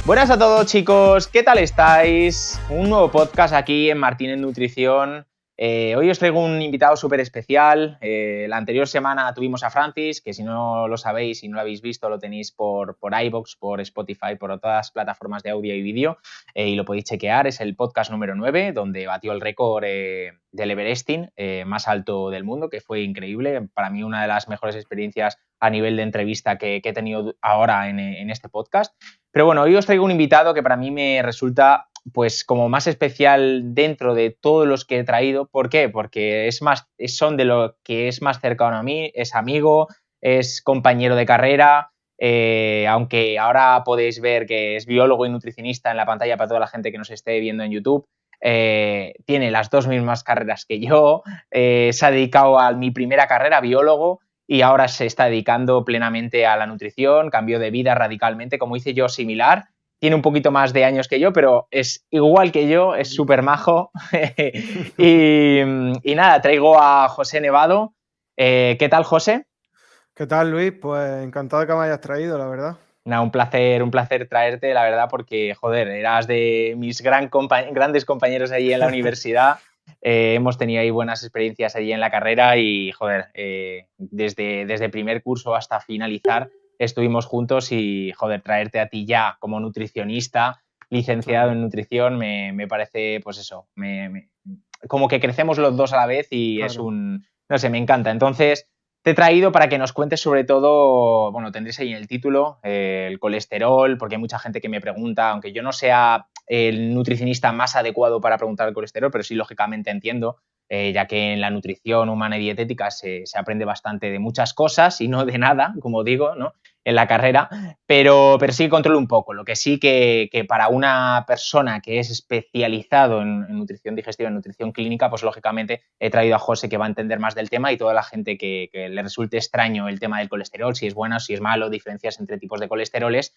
Buenas a todos, chicos, ¿qué tal estáis? Un nuevo podcast aquí en Martín en Nutrición. Hoy os traigo un invitado súper especial. La anterior semana tuvimos a Francis, que si no lo sabéis y no lo habéis visto, lo tenéis por iVoox, por Spotify, por todas las plataformas de audio y vídeo, y lo podéis chequear. Es el podcast número 9, donde batió el récord del Everesting más alto del mundo, que fue increíble. Para mí, una de las mejores experiencias a nivel de entrevista que he tenido ahora en este podcast. Pero bueno, hoy os traigo un invitado que para mí me resulta pues como más especial dentro de todos los que he traído. ¿Por qué? Porque son de lo que es más cercano a mí, es amigo, es compañero de carrera, aunque ahora podéis ver que es biólogo y nutricionista en la pantalla para toda la gente que nos esté viendo en YouTube. Tiene las dos mismas carreras que yo, se ha dedicado a mi primera carrera, biólogo, y ahora se está dedicando plenamente a la nutrición, cambió de vida radicalmente, como hice yo, similar. Tiene un poquito más de años que yo, pero es igual que yo, es súper majo. y nada, traigo a José Nevado. ¿Qué tal, José? ¿Qué tal, Luis? Pues encantado de que me hayas traído, la verdad. Nada, un placer traerte, la verdad, porque, joder, eras de mis grandes compañeros allí en la universidad. Hemos tenido ahí buenas experiencias allí en la carrera y, joder, desde primer curso hasta finalizar estuvimos juntos y, joder, traerte a ti ya como nutricionista, licenciado en nutrición, me parece, pues eso, como que crecemos los dos a la vez y es Claro. no sé, me encanta. Entonces, te he traído para que nos cuentes sobre todo, bueno, tendréis ahí en el título, el colesterol, porque hay mucha gente que me pregunta, aunque yo no sea el nutricionista más adecuado para preguntar el colesterol, pero sí, lógicamente entiendo, ya que en la nutrición humana y dietética se aprende bastante de muchas cosas y no de nada, como digo, ¿no? En la carrera, pero sí controlo un poco. Lo que sí que para una persona que es especializado en nutrición digestiva, en nutrición clínica, pues lógicamente he traído a José, que va a entender más del tema, y toda la gente que le resulte extraño el tema del colesterol, si es bueno, si es malo, diferencias entre tipos de colesteroles.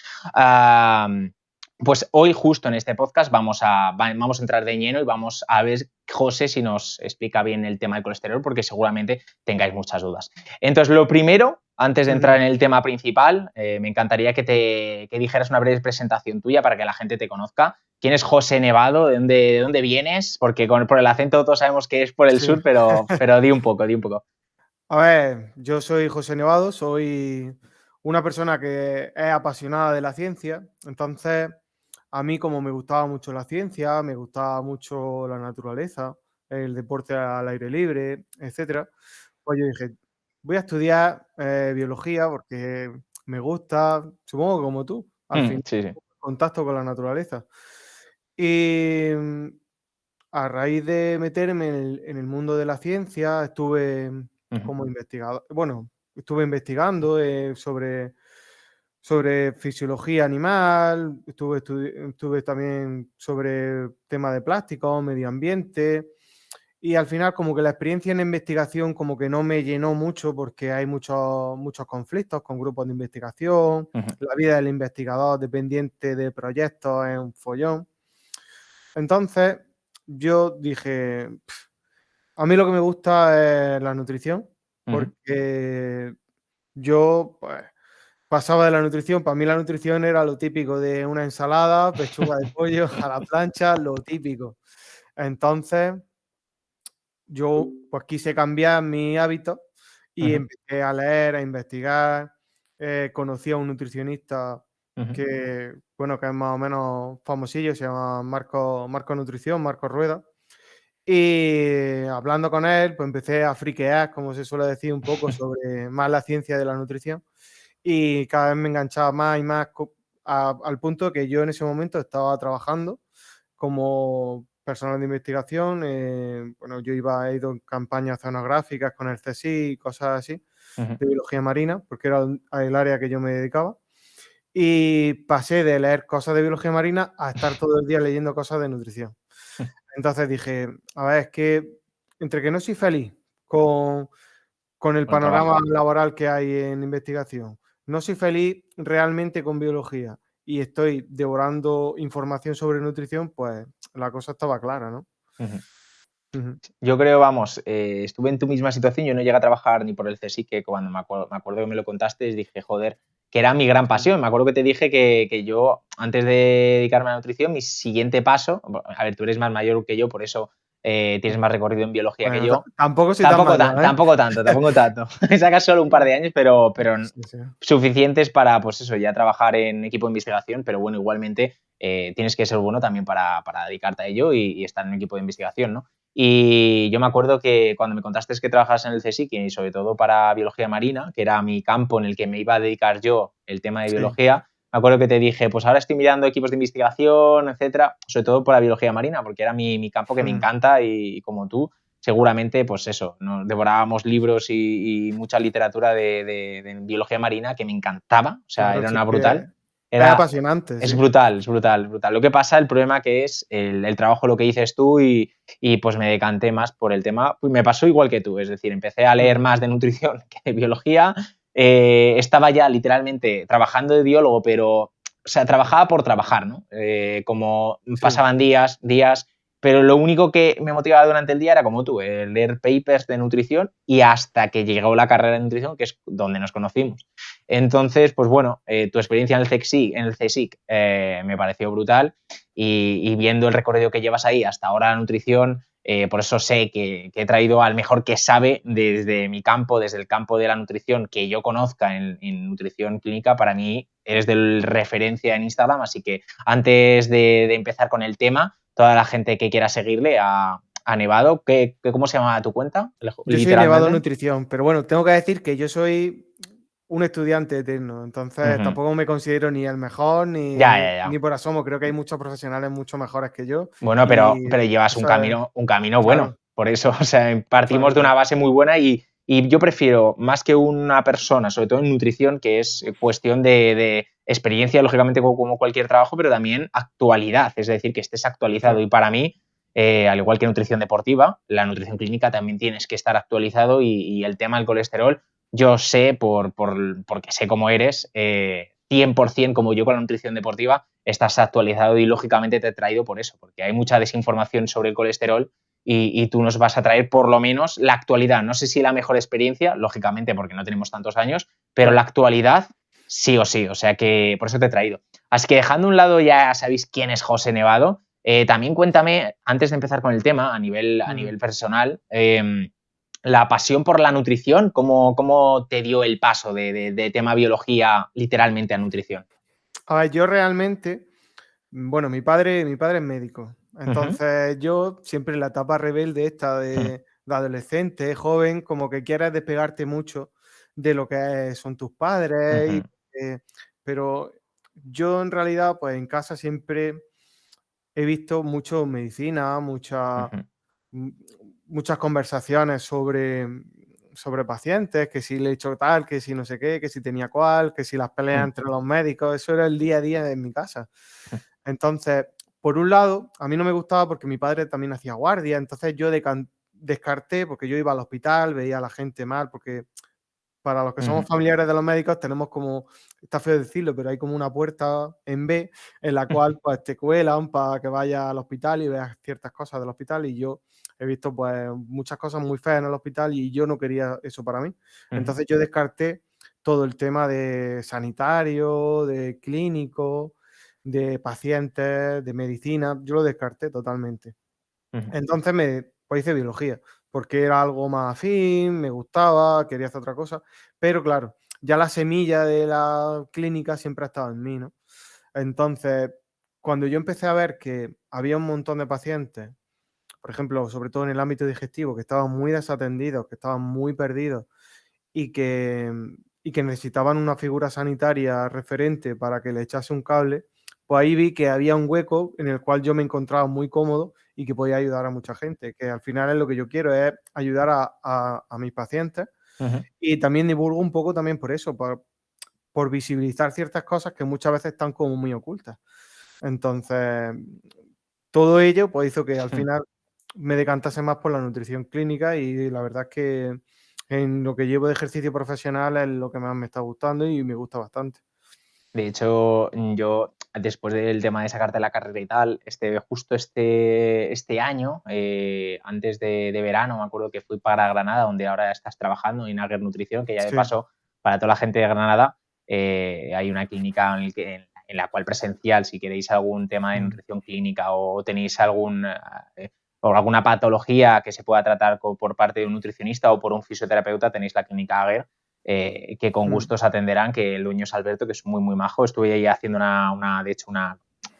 Pues hoy, justo en este podcast, vamos a entrar de lleno y vamos a ver, José, si nos explica bien el tema del colesterol, porque seguramente tengáis muchas dudas. Entonces, lo primero, antes de entrar en el tema principal, me encantaría que dijeras una breve presentación tuya para que la gente te conozca. ¿Quién es José Nevado? ¿De dónde vienes? Porque por el acento todos sabemos que es por el Sí. sur, pero di un poco, di un poco. A ver, yo soy José Nevado, soy una persona que es apasionada de la ciencia. Entonces, a mí, como me gustaba mucho la ciencia, me gustaba mucho la naturaleza, el deporte al aire libre, etcétera, pues yo dije, voy a estudiar biología porque me gusta, supongo que como tú, al final, Sí, sí. contacto con la naturaleza. Y a raíz de meterme en el mundo de la ciencia, estuve Ujú. como investigador, bueno, estuve investigando sobre fisiología animal, estuve también sobre tema de plástico, medio ambiente, y al final como que la experiencia en investigación como que no me llenó mucho porque hay muchos conflictos con grupos de investigación, Ujú. la vida del investigador dependiente de proyectos es un follón. Entonces yo dije, a mí lo que me gusta es la nutrición, Ujú. porque yo, pues, pasaba de la nutrición, para mí la nutrición era lo típico de una ensalada, pechuga de pollo a la plancha, lo típico. Entonces, yo, pues, quise cambiar mi hábito y Ujú. empecé a leer, a investigar. Conocí a un nutricionista Ujú. que, bueno, que es más o menos famosillo, se llama Marco Nutrición, Marco Rueda. Y hablando con él, pues empecé a friquear, como se suele decir, un poco sobre más la ciencia de la nutrición, y cada vez me enganchaba más y más al punto que yo en ese momento estaba trabajando como personal de investigación. Bueno, he ido en campañas oceanográficas con el CSIC y cosas así, Ujú. de biología marina, porque era el área que yo me dedicaba. Y pasé de leer cosas de biología marina a estar todo el día leyendo cosas de nutrición. Entonces dije, a ver, es que entre que no soy feliz con, con el Con el trabajo. panorama laboral que hay en investigación, no soy feliz realmente con biología y estoy devorando información sobre nutrición, pues la cosa estaba clara, ¿no? Ujú. Ujú. Yo creo, vamos, estuve en tu misma situación, yo no llegué a trabajar ni por el CSIC, que cuando me acuerdo que me lo contaste, dije, joder, que era mi gran pasión. Me acuerdo que te dije que yo, antes de dedicarme a la nutrición, mi siguiente paso, a ver, tú eres más mayor que yo, por eso tienes más recorrido en biología que Bueno, yo. tampoco soy tan mayor, ¿eh? Tampoco tanto. Me sacas solo un par de años, pero Sí, sí. suficientes para, pues eso, ya trabajar en equipo de investigación, pero bueno, igualmente tienes que ser bueno también para dedicarte a ello y estar en un equipo de investigación, ¿no? Y yo me acuerdo que cuando me contaste que trabajas en el CSIC y sobre todo para biología marina, que era mi campo en el que me iba a dedicar yo, el tema de Sí. biología, me acuerdo que te dije, pues ahora estoy mirando equipos de investigación, etcétera, sobre todo por la biología marina, porque era mi campo que me encanta y como tú, seguramente, pues eso, nos devorábamos libros y mucha literatura de biología marina que me encantaba, o sea, Claro, era sí, una es que brutal. es Era, apasionante, es sí. brutal, es brutal, brutal. Lo que pasa, el problema que es el trabajo, lo que dices tú y pues me decanté más por el tema, pues me pasó igual que tú, es decir, empecé a leer más de nutrición que de biología, estaba ya literalmente trabajando de biólogo, pero, o sea, trabajaba por trabajar, ¿no? Como Sí. pasaban días, pero lo único que me motivaba durante el día era como tú, leer papers de nutrición y hasta que llegó la carrera de nutrición, que es donde nos conocimos. Entonces, pues bueno, tu experiencia en el CSIC me pareció brutal y viendo el recorrido que llevas ahí hasta ahora la nutrición, por eso sé que he traído al mejor que sabe desde mi campo, desde el campo de la nutrición que yo conozca en nutrición clínica. Para mí eres de referencia en Instagram, así que antes de empezar con el tema, toda la gente que quiera seguirle a Nevado, ¿cómo se llama tu cuenta? Yo soy Nevado Literalmente. Nutrición, pero bueno, tengo que decir que yo soy un estudiante eterno, entonces Ujú. tampoco me considero ni el mejor Ya, ni, ya, ya. ni por asomo. Creo que hay muchos profesionales mucho mejores que yo Bueno, y pero llevas eso es, un camino bueno. claro, Por eso, o sea, partimos claro, de una claro. base muy buena y yo prefiero, más que una persona, sobre todo en nutrición, que es cuestión de experiencia, lógicamente, como cualquier trabajo, pero también actualidad, es decir, que estés actualizado. Claro. Y para mí, al igual que nutrición deportiva, la nutrición clínica también tienes que estar actualizado y el tema del colesterol, yo sé, porque sé cómo eres, 100% como yo con la nutrición deportiva, estás actualizado y lógicamente te he traído por eso, porque hay mucha desinformación sobre el colesterol y tú nos vas a traer por lo menos la actualidad. No sé si la mejor experiencia, lógicamente porque no tenemos tantos años, pero la Claro. actualidad sí o sí, o sea que por eso te he traído. Así que dejando a un lado ya sabéis quién es José Nevado, también cuéntame, antes de empezar con el tema, a Ujú. nivel personal, la pasión por la nutrición, ¿cómo te dio el paso de tema biología literalmente a nutrición? A ver, yo realmente, bueno, mi padre es médico, Ujú, entonces yo siempre en la etapa rebelde esta ujú, de adolescente, joven, como que quieres despegarte mucho de lo que son tus padres, ujú, pero yo en realidad, pues en casa siempre he visto mucho medicina, ujú, mu- muchas conversaciones sobre pacientes, que si le he hecho tal, que si no sé qué, que si tenía cual, que si las peleas ujú, entre los médicos, eso era el día a día en mi casa. Entonces, por un lado, a mí no me gustaba porque mi padre también hacía guardia, entonces yo descarté, porque yo iba al hospital, veía a la gente mal, porque para los que somos ujú, familiares de los médicos tenemos como, está feo decirlo, pero hay como una puerta en B en la cual pues te cuelan para que vayas al hospital y veas ciertas cosas del hospital y yo he visto pues muchas cosas muy feas en el hospital y yo no quería eso para mí. ujú, Entonces yo descarté todo el tema de sanitario, de clínico, de pacientes, de medicina, yo lo descarté totalmente. ujú, Entonces pues hice biología, porque era algo más afín, me gustaba, quería hacer otra cosa, pero claro, ya la semilla de la clínica siempre ha estado en mí, ¿no? Entonces, cuando yo empecé a ver que había un montón de pacientes, por ejemplo, sobre todo en el ámbito digestivo, que estaban muy desatendidos, que estaban muy perdidos y que necesitaban una figura sanitaria referente para que le echase un cable, pues ahí vi que había un hueco en el cual yo me encontraba muy cómodo y que podía ayudar a mucha gente, que al final es lo que yo quiero, es ayudar a mis pacientes ujú. y también divulgo un poco también por eso, por visibilizar ciertas cosas que muchas veces están como muy ocultas. Entonces, todo ello pues hizo que al final me decantase más por la nutrición clínica y la verdad es que en lo que llevo de ejercicio profesional es lo que más me está gustando y me gusta bastante. De hecho, yo después del tema de sacarte la carrera y tal, justo este año, antes de verano, me acuerdo que fui para Granada, donde ahora estás trabajando en Ager Nutrición, que ya de Sí, paso, para toda la gente de Granada, hay una clínica en la cual presencial, si queréis algún tema de nutrición clínica o tenéis o alguna patología que se pueda tratar por parte de un nutricionista o por un fisioterapeuta, tenéis la clínica Aguer, que con gusto os atenderán, que el dueño es Alberto, que es muy, muy majo. Estuve ahí haciendo de hecho,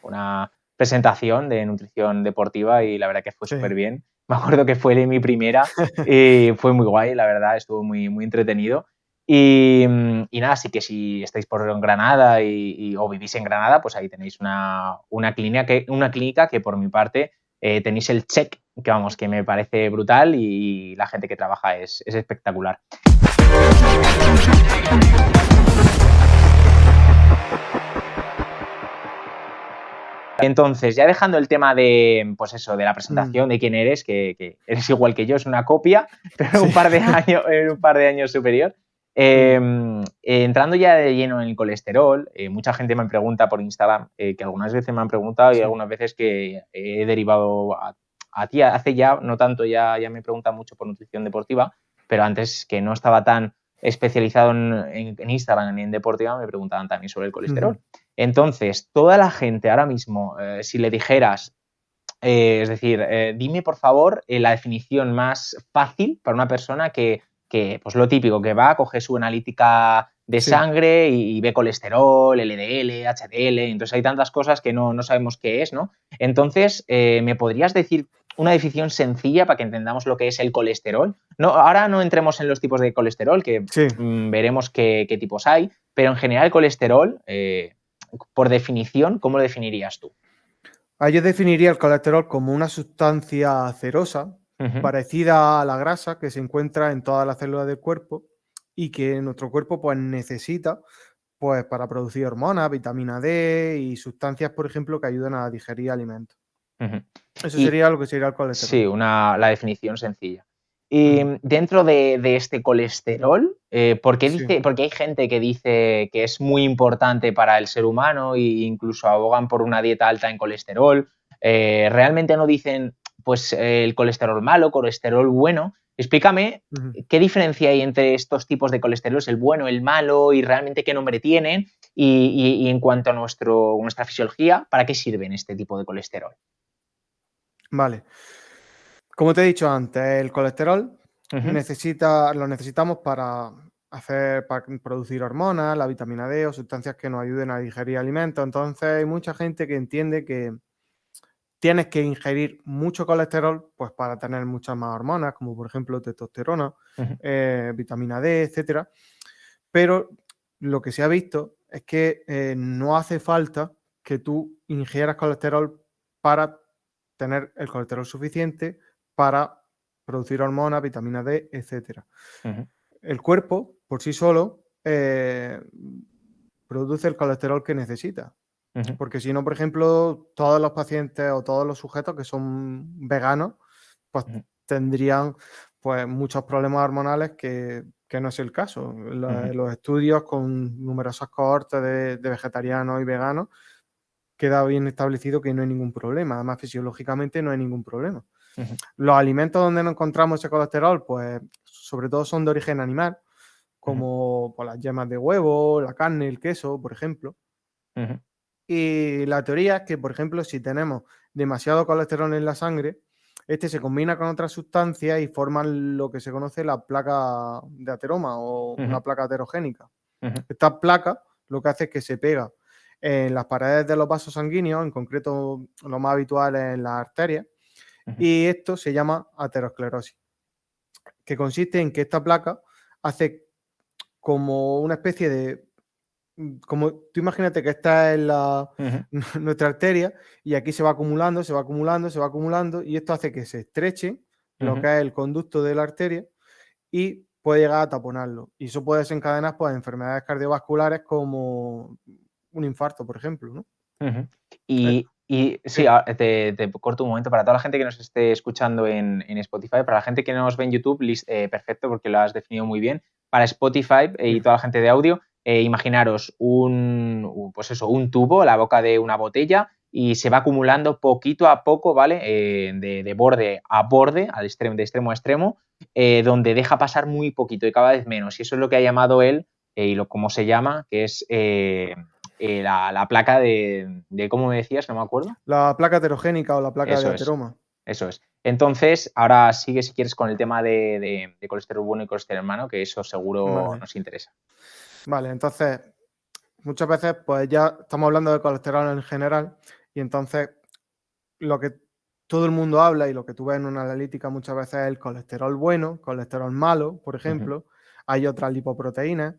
una presentación de nutrición deportiva y la verdad que fue súper bien. Me acuerdo que fue mi primera y fue muy guay, la verdad, estuvo muy, muy entretenido. Y nada, así que si estáis por Granada o vivís en Granada, pues ahí tenéis una clínica que por mi parte tenéis el check, que vamos, que me parece brutal y la gente que trabaja es espectacular. Entonces, ya dejando el tema de, pues eso, de la presentación, de quién eres, que eres igual que yo, es una copia, pero un par de años superior. Entrando ya de lleno en el colesterol, mucha gente me pregunta por Instagram, que algunas veces me han preguntado y algunas veces que he derivado a ti, hace ya, no tanto, ya me preguntan mucho por nutrición deportiva, pero antes que no estaba tan especializado en Instagram ni en deportiva, me preguntaban también sobre el colesterol. Entonces, toda la gente ahora mismo, si le dijeras, es decir, dime por favor la definición más fácil para una persona que pues lo típico, que va, coge su analítica de sangre y ve colesterol, LDL, HDL, entonces hay tantas cosas que no sabemos qué es, ¿no? Entonces, ¿me podrías decir una definición sencilla para que entendamos lo que es el colesterol? No, ahora no entremos en los tipos de colesterol, que veremos qué tipos hay, pero en general el colesterol, por definición, ¿cómo lo definirías tú? Yo definiría el colesterol como una sustancia cerosa, parecida a la grasa que se encuentra en todas las células del cuerpo y que nuestro cuerpo pues, necesita pues, para producir hormonas, vitamina D y sustancias, por ejemplo, que ayudan a digerir alimentos. Eso sería lo que sería el colesterol. Sí, la definición sencilla. Y dentro de este colesterol, ¿por qué hay gente que dice que es muy importante para el ser humano e incluso abogan por una dieta alta en colesterol? ¿Realmente no dicen pues el colesterol malo, colesterol bueno? Explícame qué diferencia hay entre estos tipos de colesterol, el bueno, el malo y realmente qué nombre tienen y en cuanto a nuestra fisiología, ¿para qué sirven este tipo de colesterol? Vale. Como te he dicho antes, el colesterol lo necesitamos para producir hormonas, la vitamina D o sustancias que nos ayuden a digerir alimentos. Entonces hay mucha gente que entiende que tienes que ingerir mucho colesterol pues, para tener muchas más hormonas, como por ejemplo testosterona, vitamina D, etcétera. Pero lo que se ha visto es que no hace falta que tú ingieras colesterol para tener el colesterol suficiente para producir hormonas, vitamina D, etcétera. El cuerpo, por sí solo, produce el colesterol que necesita. Porque si no, por ejemplo, todos los pacientes o todos los sujetos que son veganos, pues tendrían pues, muchos problemas hormonales que no es el caso. Los estudios con numerosas cohortes de vegetarianos y veganos queda bien establecido que no hay ningún problema. Además, fisiológicamente no hay ningún problema. Los alimentos donde no encontramos ese colesterol, pues sobre todo son de origen animal, como pues, las yemas de huevo, la carne, el queso, por ejemplo. Y la teoría es que, por ejemplo, si tenemos demasiado colesterol en la sangre, este se combina con otras sustancias y forman lo que se conoce la placa de ateroma o una placa aterogénica. Esta placa lo que hace es que se pega en las paredes de los vasos sanguíneos, en concreto lo más habitual es en las arterias, y esto se llama aterosclerosis, que consiste en que esta placa hace como una especie de... Como tú imagínate que esta es nuestra arteria y aquí se va acumulando, se va acumulando, se va acumulando y esto hace que se estreche lo que es el conducto de la arteria y puede llegar a taponarlo. Y eso puede desencadenar pues, enfermedades cardiovasculares como un infarto, por ejemplo, ¿no? Sí, te corto un momento. Para toda la gente que nos esté escuchando en Spotify, para la gente que nos ve en YouTube, perfecto, porque lo has definido muy bien. Para Spotify y toda la gente de audio, imaginaros un tubo, la boca de una botella, y se va acumulando poquito a poco, ¿vale? De borde a borde, de extremo a extremo, donde deja pasar muy poquito y cada vez menos. Y eso es lo que ha llamado él cómo se llama, que es la placa de, ¿cómo me decías? No me acuerdo. La placa heterogénica o la placa de Eso es, ateroma. eso es. Entonces, ahora sigue si quieres con el tema de colesterol bueno y colesterol malo, que eso seguro Vale. nos interesa. Vale, entonces, muchas veces, pues ya estamos hablando de colesterol en general, y entonces lo que todo el mundo habla y lo que tú ves en una analítica muchas veces es el colesterol bueno, colesterol malo, por Ujú, ejemplo. Hay otras lipoproteínas.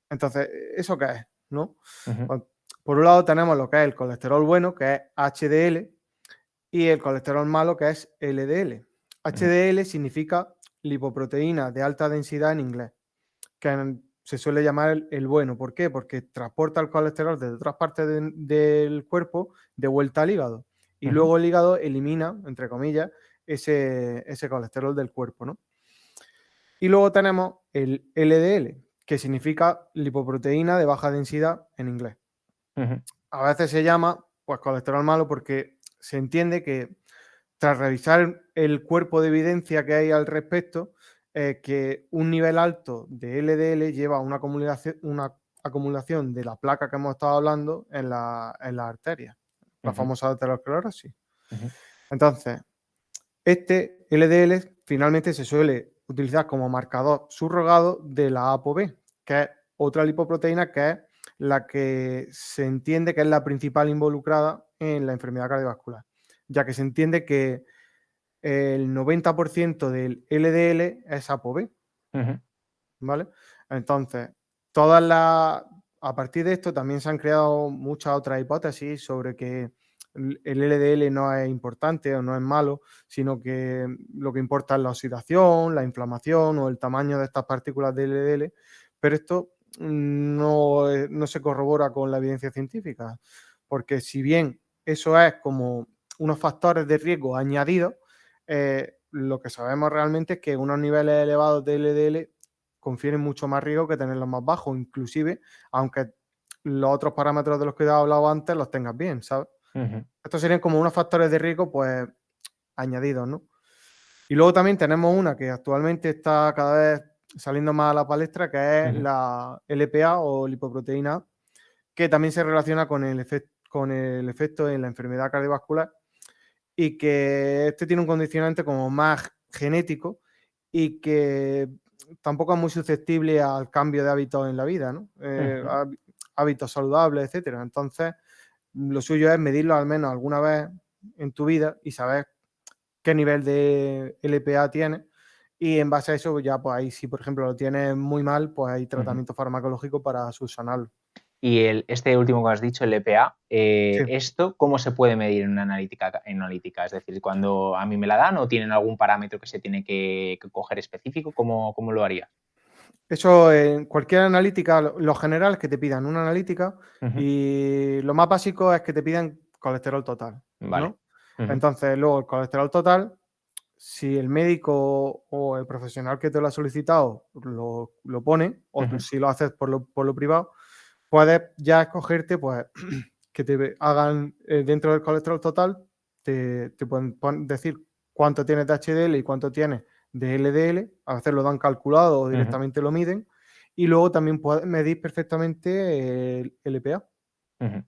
Entonces, ¿eso qué es? ¿No? ujú, Pues, por un lado tenemos lo que es el colesterol bueno, que es HDL, y el colesterol malo, que es LDL. ujú, HDL significa lipoproteína de alta densidad en inglés, se suele llamar el bueno. ¿Por qué? Porque transporta el colesterol desde otras partes del cuerpo de vuelta al hígado. Y ujú, luego el hígado elimina, entre comillas, ese colesterol del cuerpo, ¿no? Y luego tenemos el LDL, que significa lipoproteína de baja densidad en inglés. ujú, A veces se llama pues colesterol malo porque se entiende que tras revisar el cuerpo de evidencia que hay al respecto, que un nivel alto de LDL lleva a una acumulación de la placa que hemos estado hablando en la arteria, la ujú, famosa aterosclerosis. ujú, Entonces, este LDL finalmente se suele utilizar como marcador subrogado de la ApoB, que es otra lipoproteína que es la que se entiende que es la principal involucrada en la enfermedad cardiovascular, ya que se entiende que el 90% del LDL es ApoB, ujú, ¿vale? Entonces, todas las a partir de esto también se han creado muchas otras hipótesis sobre que el LDL no es importante o no es malo, sino que lo que importa es la oxidación, la inflamación o el tamaño de estas partículas de LDL, pero esto no se corrobora con la evidencia científica, porque si bien eso es como unos factores de riesgo añadidos, lo que sabemos realmente es que unos niveles elevados de LDL confieren mucho más riesgo que tenerlos más bajos, inclusive aunque los otros parámetros de los que he hablado antes los tengas bien, ¿sabes? ujú, Estos serían como unos factores de riesgo, pues, añadidos, ¿no? Y luego también tenemos una que actualmente está cada vez saliendo más a la palestra, que es ujú, la LPA o lipoproteína A, que también se relaciona con el efecto en la enfermedad cardiovascular y que este tiene un condicionante como más genético y que tampoco es muy susceptible al cambio de hábitos en la vida, ¿no? ujú. Hábitos saludables, etcétera. Entonces, lo suyo es medirlo al menos alguna vez en tu vida y saber qué nivel de LPA tienes. Y en base a eso, ya pues ahí, si por ejemplo lo tienes muy mal, pues hay Ujú. tratamiento farmacológico para subsanarlo. Y este último que has dicho, el EPA, Sí. ¿esto cómo se puede medir en una analítica? Es decir, cuando a mí me la dan o tienen algún parámetro que se tiene que coger específico, ¿cómo lo haría? Eso en cualquier analítica, lo general es que te pidan una analítica Ujú, y lo más básico es que te pidan colesterol total, vale. ¿no? Ujú, Entonces, luego el colesterol total, si el médico o el profesional que te lo ha solicitado lo pone, o ujú, si lo haces por lo privado, puedes ya escogerte, pues, que te hagan dentro del colesterol total, te pueden decir cuánto tienes de HDL y cuánto tienes de LDL, a veces lo dan calculado o ujú, directamente lo miden, y luego también puedes medir perfectamente el LPA. ujú.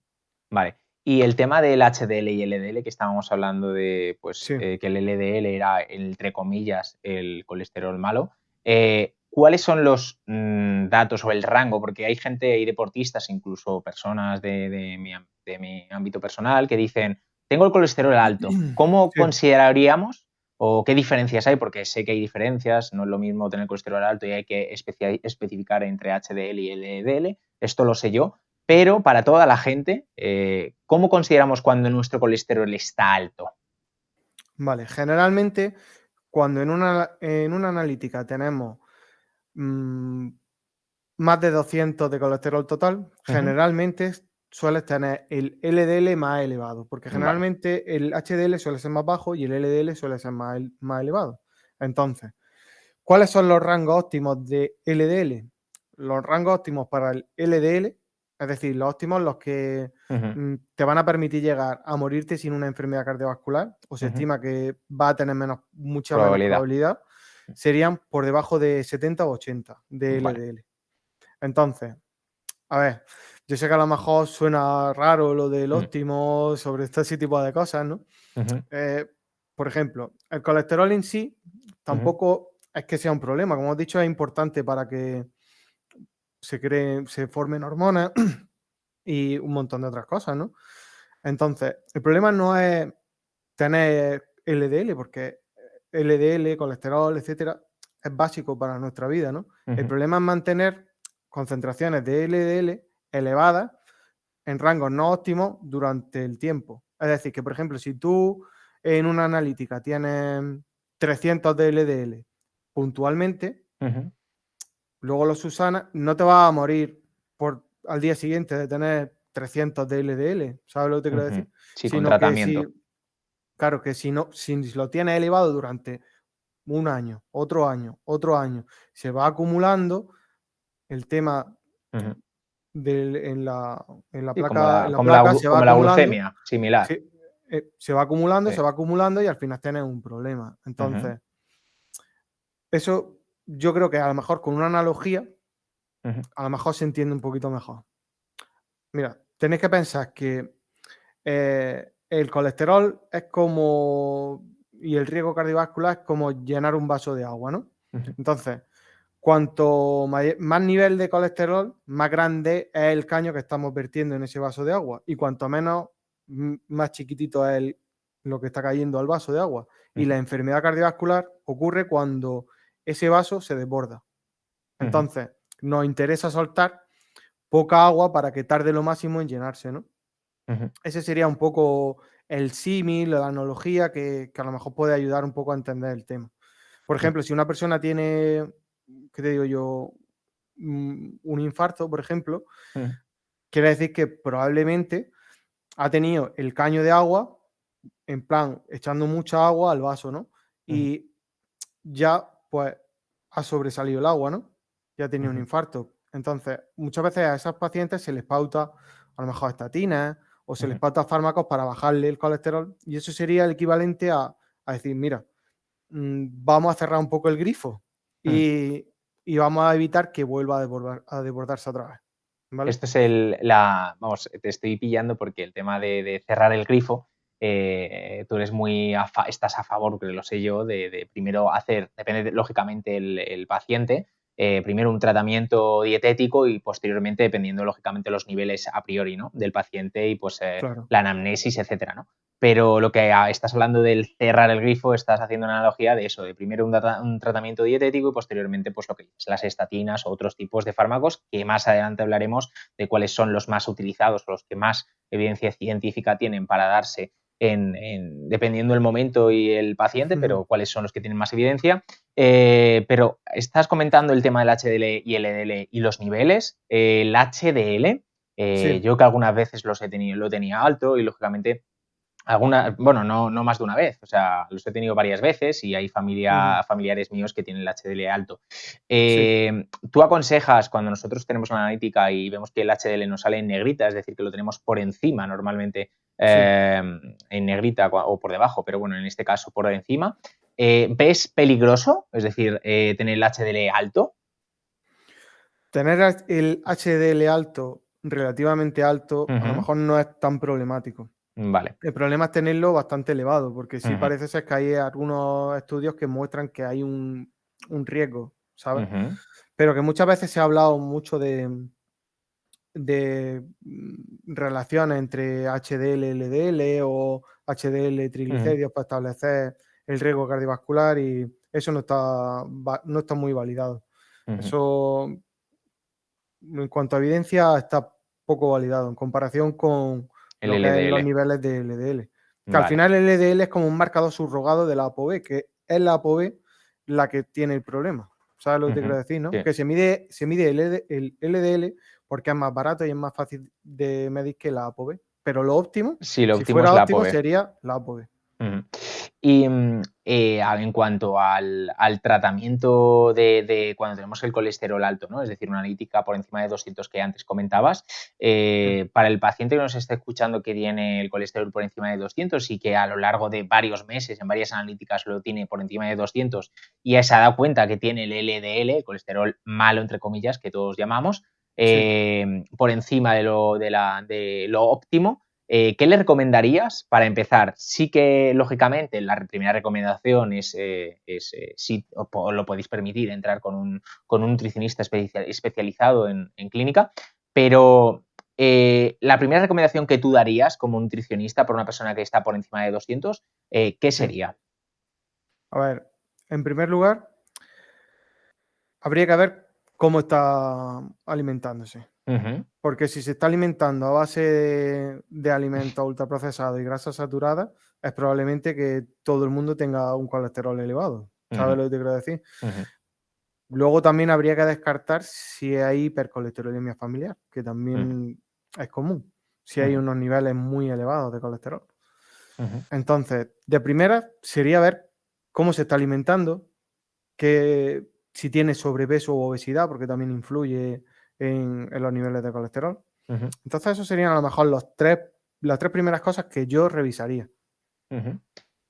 Vale. Y el tema del HDL y LDL, que estábamos hablando de, pues, Sí. que el LDL era, entre comillas, el colesterol malo. ¿Cuáles son los datos o el rango? Porque hay gente, hay deportistas, incluso personas de mi ámbito personal, que dicen, tengo el colesterol alto. ¿Cómo Sí. consideraríamos o qué diferencias hay? Porque sé que hay diferencias, no es lo mismo tener colesterol alto y hay que especificar entre HDL y LDL. Esto lo sé yo, pero para toda la gente, ¿cómo consideramos cuando nuestro colesterol está alto? Vale, generalmente cuando en una analítica tenemos mm, más de 200 de colesterol total, Ujú. generalmente sueles tener el LDL más elevado, porque Vale. generalmente el HDL suele ser más bajo y el LDL suele ser más elevado. Entonces, ¿cuáles son los rangos óptimos de LDL? Los rangos óptimos para el LDL, es decir, los óptimos los que Ujú, te van a permitir llegar a morirte sin una enfermedad cardiovascular, o se ujú. estima que va a tener mucha menos Probabilidad. probabilidad, serían por debajo de 70 o 80 de Vale. LDL. Entonces, a ver, yo sé que a lo mejor suena raro lo del Mm, óptimo sobre este tipo de cosas, ¿no? ujú, Eh, por ejemplo, el colesterol en sí ujú, tampoco es que sea un problema. Como has dicho, es importante para que se formen hormonas y un montón de otras cosas, ¿no? Entonces, el problema no es tener LDL, porque LDL, colesterol, etcétera, es básico para nuestra vida, ¿no? El ujú, problema es mantener concentraciones de LDL elevadas en rangos no óptimos durante el tiempo. Es decir, que por ejemplo, si tú en una analítica tienes 300 de LDL puntualmente, ujú, luego los usanas, no te vas a morir al día siguiente de tener 300 de LDL, ¿sabes lo que te quiero ujú. decir? Sí, con Sino que tratamiento. claro, que si no, si lo tienes elevado durante un año, otro año, se va acumulando el tema Ujú. en la Sí, placa, en la como la placa se va como la acumulando, glucemia, similar. se, se va acumulando, Sí. se va acumulando y al final tienes un problema. Ujú, Entonces, eso yo creo que a lo mejor con una analogía, ujú, a lo mejor se entiende un poquito mejor. Mira, tenéis que pensar que el colesterol es como, y el riesgo cardiovascular es como llenar un vaso de agua, ¿no? ujú, Entonces, cuanto más nivel de colesterol, más grande es el caño que estamos vertiendo en ese vaso de agua. Y cuanto menos, más chiquitito es lo que está cayendo al vaso de agua. Y ujú, la enfermedad cardiovascular ocurre cuando ese vaso se desborda. ujú, Entonces, nos interesa soltar poca agua para que tarde lo máximo en llenarse, ¿no? ujú, Ese sería un poco el símil, la analogía que a lo mejor puede ayudar un poco a entender el tema. Por ujú, ejemplo, si una persona tiene, ¿qué te digo yo? Un infarto, por ejemplo, ujú, quiere decir que probablemente ha tenido el caño de agua, en plan, echando mucha agua al vaso, ¿no? ujú, Y ya, pues, ha sobresalido el agua, ¿no? Ya ha tenido un ujú, infarto. Entonces, muchas veces a esos pacientes se les pauta a lo mejor estatinas o se les ujú, pauta fármacos para bajarle el colesterol y eso sería el equivalente a decir, mira, vamos a cerrar un poco el grifo ujú. y vamos a evitar que vuelva a desbordarse otra vez, ¿vale? Esto es vamos, te estoy pillando porque el tema de cerrar el grifo, tú eres estás a favor, que lo sé yo, de primero hacer, depende lógicamente el paciente, primero un tratamiento dietético y posteriormente, dependiendo lógicamente los niveles a priori, ¿no? Del paciente y pues Claro. la anamnesis, etcétera, ¿no? Pero lo que estás hablando del cerrar el grifo, estás haciendo una analogía de eso, de primero un tratamiento dietético y posteriormente, pues lo que dices, las estatinas o otros tipos de fármacos, que más adelante hablaremos de cuáles son los más utilizados, los que más evidencia científica tienen para darse dependiendo del momento y el paciente, Ujú. pero cuáles son los que tienen más evidencia. Pero estás comentando el tema del HDL y LDL y los niveles. El HDL, Sí. yo que algunas veces lo tenía alto y lógicamente bueno, no más de una vez, o sea, los he tenido varias veces y hay Ujú. familiares míos que tienen el HDL alto. Sí. ¿Tú aconsejas cuando nosotros tenemos una analítica y vemos que el HDL nos sale en negrita, es decir, que lo tenemos por encima normalmente Sí. en negrita o por debajo, pero bueno, en este caso por encima, ¿ves peligroso? Es decir, tener el HDL alto. Tener el HDL alto, relativamente alto, a lo Ujú, mejor no es tan problemático. vale. El problema es tenerlo bastante elevado, porque sí Ujú, parece ser que hay algunos estudios que muestran que hay un riesgo, ¿sabes? ujú, Pero que muchas veces se ha hablado mucho de relaciones entre HDL, LDL o HDL ujú, triglicéridos para establecer el riesgo cardiovascular y eso no está muy validado. ujú. Eso, en cuanto a evidencia, está poco validado en comparación con El lo que es los LDL. niveles de LDL. Que al Vale. final el LDL es como un marcador subrogado de la ApoB, que es la ApoB la que tiene el problema. ¿Sabes lo que te quiero Ujú, decir, no? sí. Que se mide el LDL porque es más barato y es más fácil de medir que la ApoB. Pero lo óptimo, Sí, lo si óptimo es fuera la óptimo, ApoB. sería la ApoB. Ujú. Y en cuanto al tratamiento de cuando tenemos el colesterol alto, ¿no? Es decir, una analítica por encima de 200 que antes comentabas, Sí, para el paciente que nos está escuchando que tiene el colesterol por encima de 200 y que a lo largo de varios meses, en varias analíticas lo tiene por encima de 200 y ya se ha dado cuenta que tiene el LDL, el colesterol malo, entre comillas, que todos llamamos, sí. por encima de lo óptimo. ¿Qué le recomendarías para empezar? Sí que, lógicamente, la primera recomendación es si lo podéis permitir, entrar con un nutricionista especializado en clínica, pero la primera recomendación que tú darías como nutricionista para una persona que está por encima de 200, ¿qué Sí. sería? A ver, en primer lugar, habría que ver cómo está alimentándose. Ujú, Porque si se está alimentando a base de alimentos ultraprocesados y grasas saturadas, es probablemente que todo el mundo tenga un colesterol elevado. ujú, ¿Sabes lo que te quiero decir? ujú, Luego también habría que descartar si hay hipercolesterolemia familiar, que ujú, también es común, si hay ujú, unos niveles muy elevados de colesterol. ujú, Entonces, de primera sería ver cómo se está alimentando, que si tiene sobrepeso u obesidad, porque también influye en los niveles de colesterol. ujú, Entonces, esos serían a lo mejor las tres primeras cosas que yo revisaría. ujú.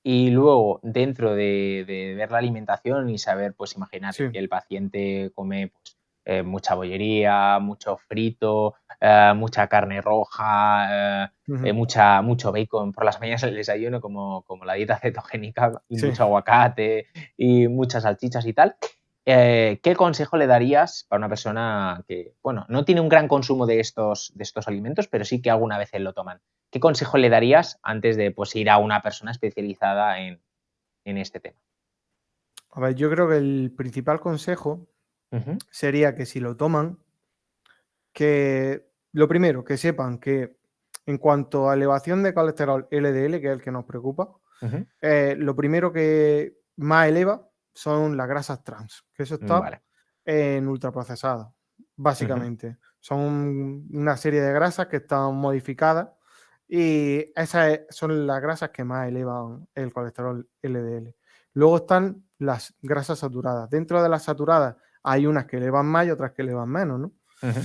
Y luego, dentro de ver la alimentación y saber, pues imagínate Sí, que el paciente come pues, mucha bollería, mucho frito, mucha carne roja, ujú, mucho bacon por las mañanas en el desayuno, como la dieta cetogénica, y sí. mucho aguacate y muchas salchichas y tal. ¿Qué consejo le darías para una persona que, bueno, no tiene un gran consumo de estos alimentos, pero sí que alguna vez lo toman? ¿Qué consejo le darías antes de, pues, ir a una persona especializada en este tema? A ver, yo creo que el principal consejo Ujú, sería que si lo toman, que lo primero, que sepan que en cuanto a elevación de colesterol LDL, que es el que nos preocupa, ujú. lo primero que más eleva son las grasas trans, que eso está Vale. en ultraprocesadas, Ujú, básicamente. Son una serie de grasas que están modificadas y son las grasas que más elevan el colesterol LDL. Luego están las grasas saturadas. Dentro de las saturadas hay unas que elevan más y otras que elevan menos, ¿no? ujú,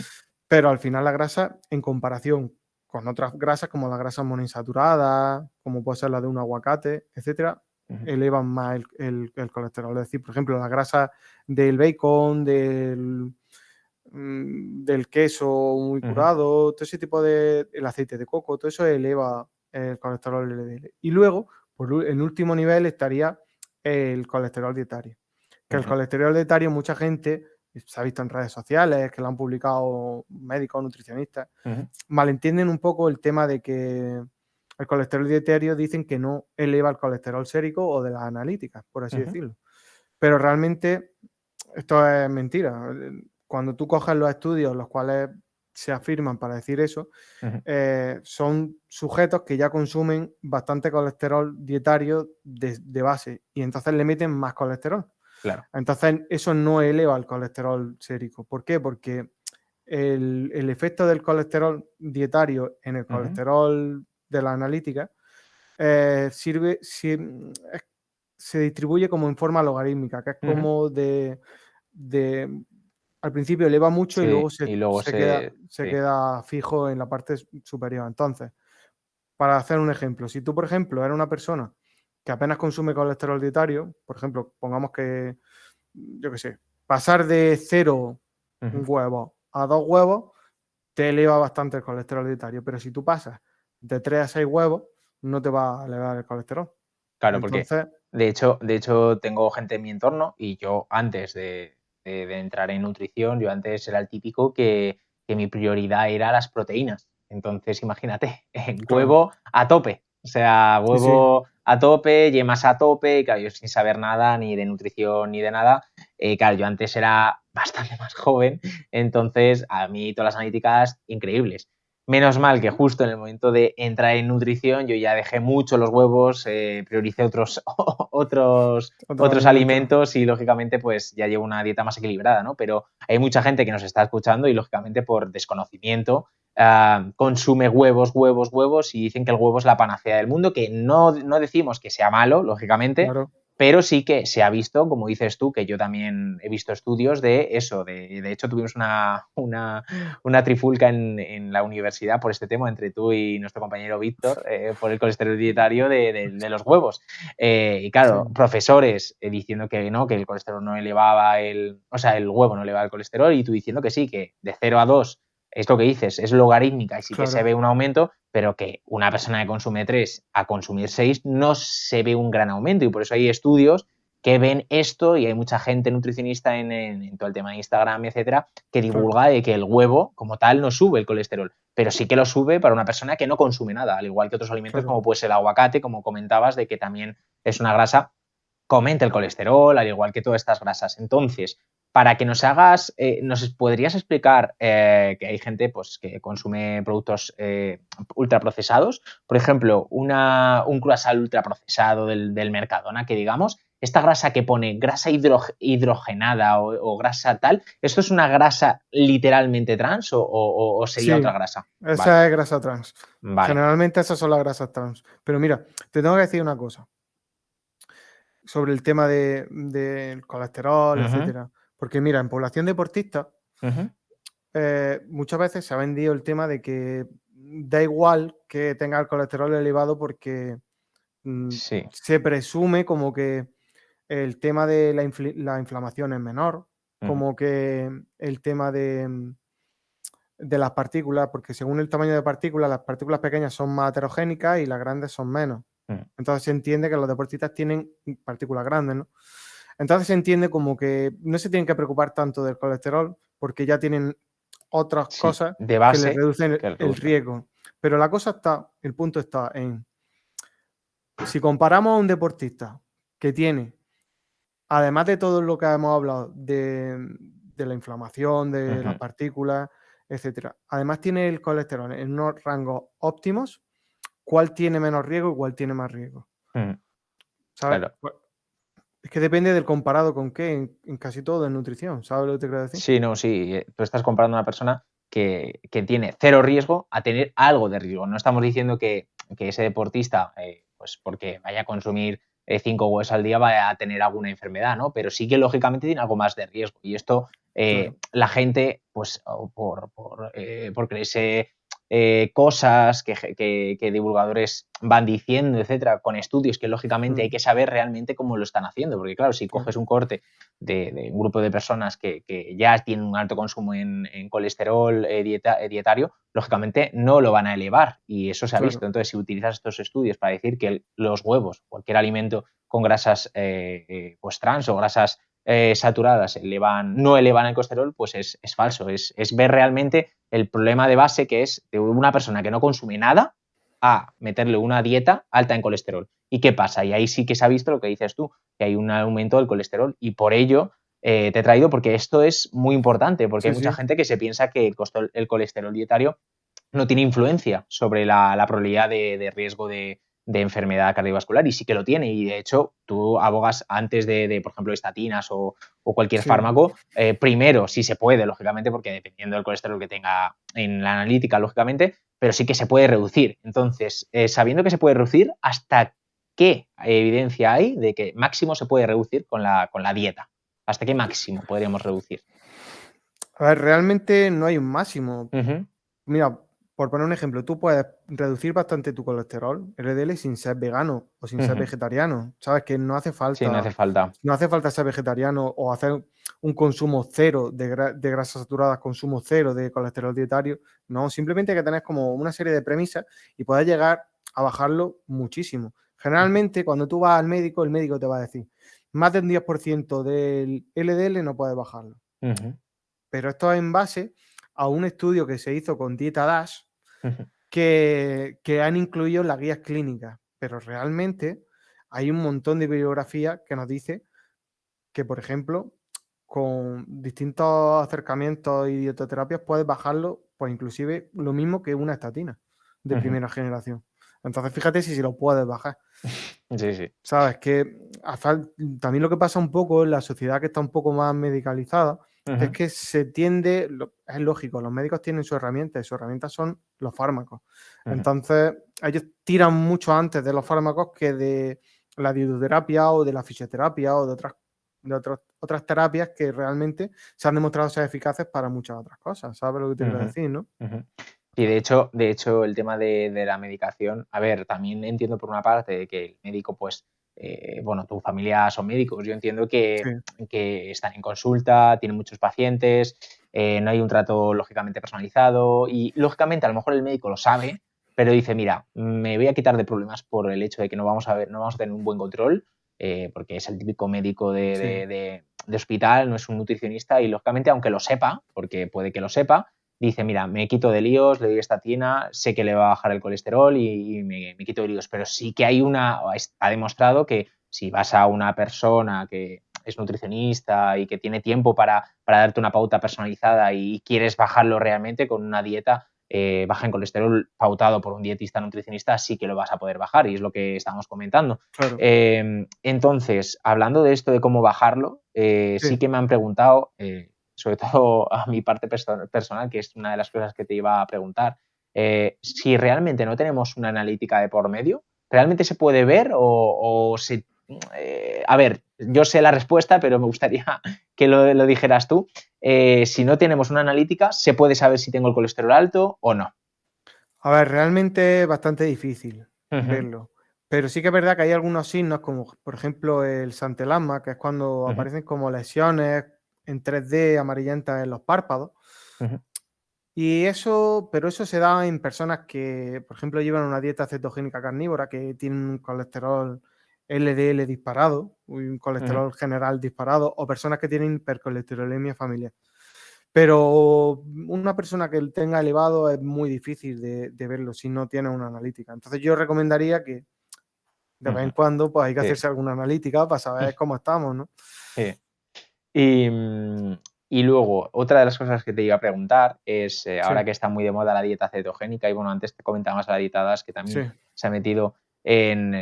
Pero al final la grasa, en comparación con otras grasas como las grasas monoinsaturadas, como puede ser la de un aguacate, etcétera, ujú, elevan más el colesterol. Es decir, por ejemplo, la grasa del bacon, del queso muy ujú, curado, todo ese tipo de el aceite de coco, todo eso eleva el colesterol LDL. Y luego, en último nivel, estaría el colesterol dietario. Que el ujú, colesterol dietario, mucha gente se ha visto en redes sociales, que lo han publicado médicos, nutricionistas, ujú, malentienden un poco el tema de que el colesterol dietario dicen que no eleva el colesterol sérico o de las analíticas, por así ujú, decirlo. Pero realmente esto es mentira. Cuando tú coges los estudios, los cuales se afirman para decir eso, ujú. son sujetos que ya consumen bastante colesterol dietario de base y entonces le meten más colesterol. Claro. Entonces eso no eleva el colesterol sérico. ¿Por qué? Porque el efecto del colesterol dietario en el Ujú, colesterol de la analítica sirve, se distribuye como en forma logarítmica, que es ujú. como de al principio eleva mucho y Sí, luego y luego se sí. queda fijo en la parte superior. Entonces, para hacer un ejemplo, si tú, por ejemplo, eres una persona que apenas consume colesterol dietario, por ejemplo, pongamos que, yo qué sé, pasar de 0 Ujú. huevos a 2 huevos te eleva bastante el colesterol dietario, pero si tú pasas de 3 a 6 huevos, no te va a elevar el colesterol. Claro, porque Entonces, de hecho tengo gente en mi entorno y yo antes de entrar en nutrición, yo antes era el típico que mi prioridad era las proteínas. Entonces, imagínate, claro, huevo a tope, o sea, sí, sí, huevo a tope, yemas a tope, y claro, yo sin saber nada ni de nutrición ni de nada, claro, yo antes era bastante más joven, entonces a mí todas las analíticas increíbles. Menos mal que justo en el momento de entrar en nutrición yo ya dejé mucho los huevos, prioricé otros otros alimentos. alimentos y lógicamente pues ya llevo una dieta más equilibrada, ¿no? Pero hay mucha gente que nos está escuchando y lógicamente por desconocimiento consume huevos, huevos, huevos y dicen que el huevo es la panacea del mundo, que no decimos que sea malo, lógicamente, Claro. pero sí que se ha visto, como dices tú, que yo también he visto estudios de eso. De hecho, tuvimos una trifulca en la universidad por este tema entre tú y nuestro compañero Víctor, por el colesterol dietario de los huevos. Y claro, Sí, profesores diciendo que no, que el colesterol no elevaba o sea, el huevo no elevaba el colesterol, y tú diciendo que sí, que de 0 a 2 es lo que dices, es logarítmica y sí que se claro, ve un aumento, pero que una persona que consume 3 a consumir 6 no se ve un gran aumento, y por eso hay estudios que ven esto, y hay mucha gente nutricionista en todo el tema de Instagram, etcétera, que claro, divulga de que el huevo como tal no sube el colesterol, pero sí que lo sube para una persona que no consume nada, al igual que otros alimentos claro. como puede ser el aguacate, como comentabas, de que también es una grasa que aumenta el colesterol, al igual que todas estas grasas. Entonces, para que nos hagas, nos podrías explicar que hay gente pues, que consume productos ultraprocesados, por ejemplo, un croissant ultraprocesado del Mercadona, que digamos, esta grasa que pone grasa hidrogenada o grasa tal, ¿esto es una grasa literalmente trans o sería otra Sí, grasa? Vale, esa es grasa trans. vale. Generalmente esas son las grasas trans. Pero mira, te tengo que decir una cosa sobre el tema del colesterol, Ujú, etcétera. Porque mira, en población deportista, ujú. muchas veces se ha vendido el tema de que da igual que tenga el colesterol elevado porque Sí. se presume como que el tema de la inflamación es menor, Ujú, como que el tema de las partículas, porque según el tamaño de partículas, las partículas pequeñas son más heterogénicas y las grandes son menos. ujú. Entonces se entiende que los deportistas tienen partículas grandes, ¿no? Entonces se entiende como que no se tienen que preocupar tanto del colesterol porque ya tienen otras Sí, cosas de que les base reducen que el el reducen. riesgo. Pero la cosa está, el punto está en, si comparamos a un deportista que tiene, además de todo lo que hemos hablado, de la inflamación, de las Ujú, partículas, etcétera, además tiene el colesterol en unos rangos óptimos, ¿cuál tiene menos riesgo y cuál tiene más riesgo? ujú, ¿Sabes? claro. Es que depende del comparado con qué, en casi todo en nutrición, ¿sabes lo que te quiero decir? Sí, no, sí, tú estás comparando a una persona que tiene cero riesgo a tener algo de riesgo. No estamos diciendo que ese deportista, pues porque vaya a consumir 5 huevos al día, vaya a tener alguna enfermedad, ¿no? Pero sí que lógicamente tiene algo más de riesgo. Y esto, Claro, la gente, pues por creerse cosas que divulgadores van diciendo, etcétera, con estudios que lógicamente hay mm, que saber realmente cómo lo están haciendo. Porque claro, si claro, coges un corte de un grupo de personas que ya tienen un alto consumo en colesterol dietario, lógicamente no lo van a elevar, y eso se ha claro. visto. Entonces, si utilizas estos estudios para decir que los huevos, cualquier alimento con grasas pues trans o grasas saturadas no elevan el colesterol, pues es falso. Es ver realmente el problema de base, que es de una persona que no consume nada a meterle una dieta alta en colesterol. ¿Y qué pasa? Y ahí sí que se ha visto lo que dices tú, que hay un aumento del colesterol, y por ello te he traído porque esto es muy importante, porque hay Sí, mucha sí. gente que se piensa que el colesterol dietario no tiene influencia sobre la probabilidad de riesgo de enfermedad cardiovascular, y sí que lo tiene. Y de hecho tú abogas antes por ejemplo, estatinas o cualquier Sí. fármaco, primero, si se puede, lógicamente, porque dependiendo del colesterol que tenga en la analítica, lógicamente, pero sí que se puede reducir. Entonces, sabiendo que se puede reducir, ¿hasta qué evidencia hay de que máximo se puede reducir con la dieta? ¿Hasta qué máximo podríamos reducir? A ver, realmente no hay un máximo. Ujú. Mira, por poner un ejemplo, tú puedes reducir bastante tu colesterol, LDL, sin ser vegano o sin ser Ujú. vegetariano. Sabes que Sí, no hace falta. no hace falta ser vegetariano o hacer un consumo cero de grasas saturadas, consumo cero de colesterol dietario. No, simplemente hay que tener como una serie de premisas y puedes llegar a bajarlo muchísimo. Ujú. Generalmente, cuando tú vas al médico, el médico te va a decir, más del 10% del LDL no puedes bajarlo. Ujú. Pero esto es en base a un estudio que se hizo con Dieta Dash Ujú. que han incluido en las guías clínicas, pero realmente hay un montón de bibliografía que nos dice que, por ejemplo, con distintos acercamientos y dietoterapias puedes bajarlo, pues inclusive lo mismo que una estatina de Ujú. primera generación. Entonces, fíjate si lo puedes bajar. Sí, sí. Sabes que también lo que pasa un poco en la sociedad que está un poco más medicalizada es Ujú, que se tiende, es lógico, los médicos tienen sus herramientas y sus herramientas son los fármacos. ujú, Entonces, ellos tiran mucho antes de los fármacos que de la dietoterapia o de la fisioterapia o de otras terapias que realmente se han demostrado ser eficaces para muchas otras cosas. ¿Sabes lo que te quiero ujú, decir, no? ujú. Sí, de hecho, el tema de la medicación, a ver, también entiendo por una parte de que el médico, pues, bueno, tu familia son médicos, yo entiendo Sí, que están en consulta, tienen muchos pacientes, no hay un trato lógicamente personalizado y lógicamente a lo mejor el médico lo sabe, pero dice, mira, me voy a quitar de problemas por el hecho de que no vamos a tener un buen control, porque es el típico médico sí, de hospital, no es un nutricionista y lógicamente aunque lo sepa, porque puede que lo sepa, dice, mira, me quito de líos, le doy estatina, sé que le va a bajar el colesterol y me quito de líos, pero sí que está demostrado que si vas a una persona que es nutricionista y que tiene tiempo para darte una pauta personalizada y quieres bajarlo realmente con una dieta baja en colesterol pautado por un dietista nutricionista, sí que lo vas a poder bajar y es lo que estamos comentando. claro. Entonces, hablando de esto de cómo bajarlo, sí Sí. que me han preguntado, sobre todo a mi parte personal, que es una de las cosas que te iba a preguntar, si realmente no tenemos una analítica de por medio, ¿realmente se puede ver o se... a ver, yo sé la respuesta, pero me gustaría que lo dijeras tú. Si no tenemos una analítica, ¿se puede saber si tengo el colesterol alto o no? A ver, realmente es bastante difícil Ujú, verlo, pero sí que es verdad que hay algunos signos, como por ejemplo el santelasma, que es cuando ujú, aparecen como lesiones en 3D amarillentas en los párpados. ujú, Y eso, pero eso se da en personas que, por ejemplo, llevan una dieta cetogénica carnívora, que tienen un colesterol LDL disparado, un ujú, colesterol general disparado, o personas que tienen hipercolesterolemia familiar. Pero una persona que tenga elevado es muy difícil de verlo si no tiene una analítica. Entonces yo recomendaría que de vez en ujú. cuando pues hay que Sí. hacerse alguna analítica para saber cómo estamos, ¿no? Sí. Y, y luego, otra de las cosas que te iba a preguntar es, Sí, ahora que está muy de moda la dieta cetogénica, y bueno, antes te comentabas la dieta DAS, que también sí, se ha metido en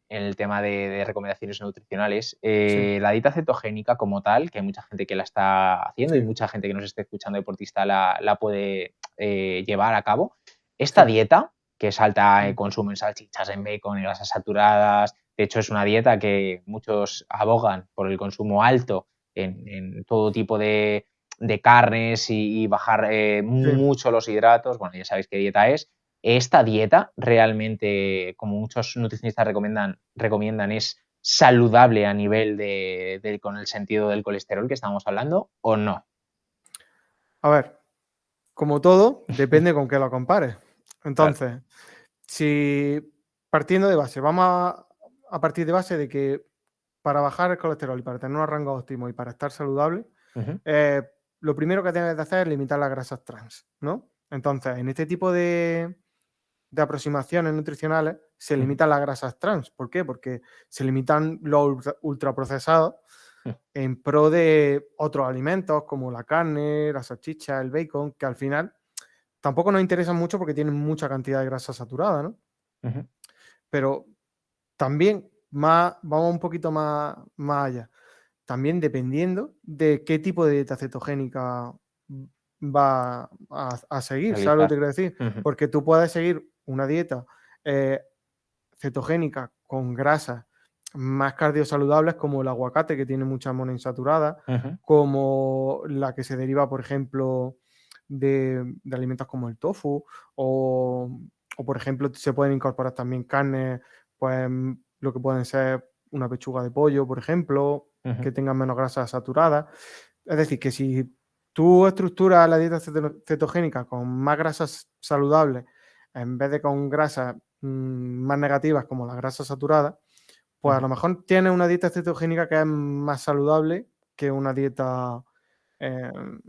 el tema de recomendaciones nutricionales. sí, La dieta cetogénica como tal, que hay mucha gente que la está haciendo y sí, mucha gente que nos esté escuchando deportista la puede llevar a cabo. Esta sí. dieta, que es alta en Mm, consumo en salchichas, en bacon, en grasas saturadas, de hecho es una dieta que muchos abogan por el consumo alto en todo tipo de carnes y bajar sí. mucho los hidratos. Bueno, ya sabéis qué dieta es. Esta dieta realmente, como muchos nutricionistas recomiendan, es saludable a nivel con el sentido del colesterol que estamos hablando o no. A ver, como todo, depende con qué lo compares. Claro. Entonces, si partiendo de base, vamos a partir de base de que para bajar el colesterol y para tener un rango óptimo y para estar saludable, Ujú, eh, lo primero que debes de hacer es limitar las grasas trans, ¿no? Entonces, en este tipo de aproximaciones nutricionales se ujú, limitan las grasas trans. ¿Por qué? Porque se limitan los ultraprocesados ujú, en pro de otros alimentos como la carne, la salchicha, el bacon, que al final tampoco nos interesan mucho porque tienen mucha cantidad de grasa saturada, ¿no? ujú. Pero también vamos un poquito más allá. También dependiendo de qué tipo de dieta cetogénica va a seguir, ¿sabes lo que Realizar. te quiero decir? Ujú, Porque tú puedes seguir una dieta eh, cetogénica con grasas más cardiosaludables como el aguacate, que tiene mucha monoinsaturada, ujú, como la que se deriva, por ejemplo, de alimentos como el tofu, o, por ejemplo, se pueden incorporar también carnes, pues lo que pueden ser una pechuga de pollo, por ejemplo, ujú, que tengan menos grasa saturada. Es decir, que si tú estructuras la dieta cetogénica con más grasas saludables en vez de con grasas más negativas como la grasa saturada, pues a ujú. lo mejor tienes una dieta cetogénica que es más saludable que una dieta,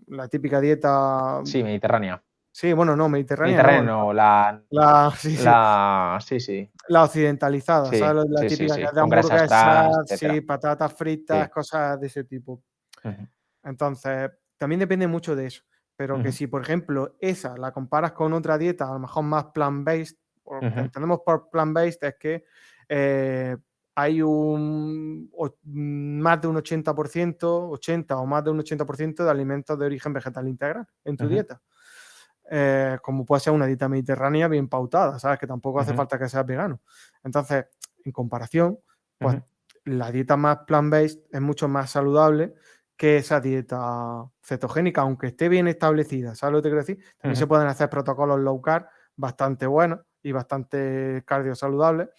la típica dieta, Sí, mediterránea. sí, bueno, no, mediterránea no, Mediterránea no, sí, sí, sí, sí, la occidentalizada, sí, ¿sabes? La sí, sí, típica que sí, es de con grasas trans, hamburguesas, etcétera. sí, patatas fritas, Sí. cosas de ese tipo. Ujú, Entonces, también depende mucho de eso. Pero que ujú, si, por ejemplo, esa la comparas con otra dieta, a lo mejor más plant-based, o que ujú, entendemos por plant-based es que eh, hay más de un 80%, 80 o más de un 80% de alimentos de origen vegetal integral en tu dieta. Como puede ser una dieta mediterránea bien pautada, ¿sabes? Que tampoco hace falta que seas vegano. Entonces, en comparación, pues la dieta más plant-based es mucho más saludable que esa dieta cetogénica, aunque esté bien establecida, ¿sabes lo que te quiero decir? También se pueden hacer protocolos low carb bastante buenos y bastante cardiosaludables,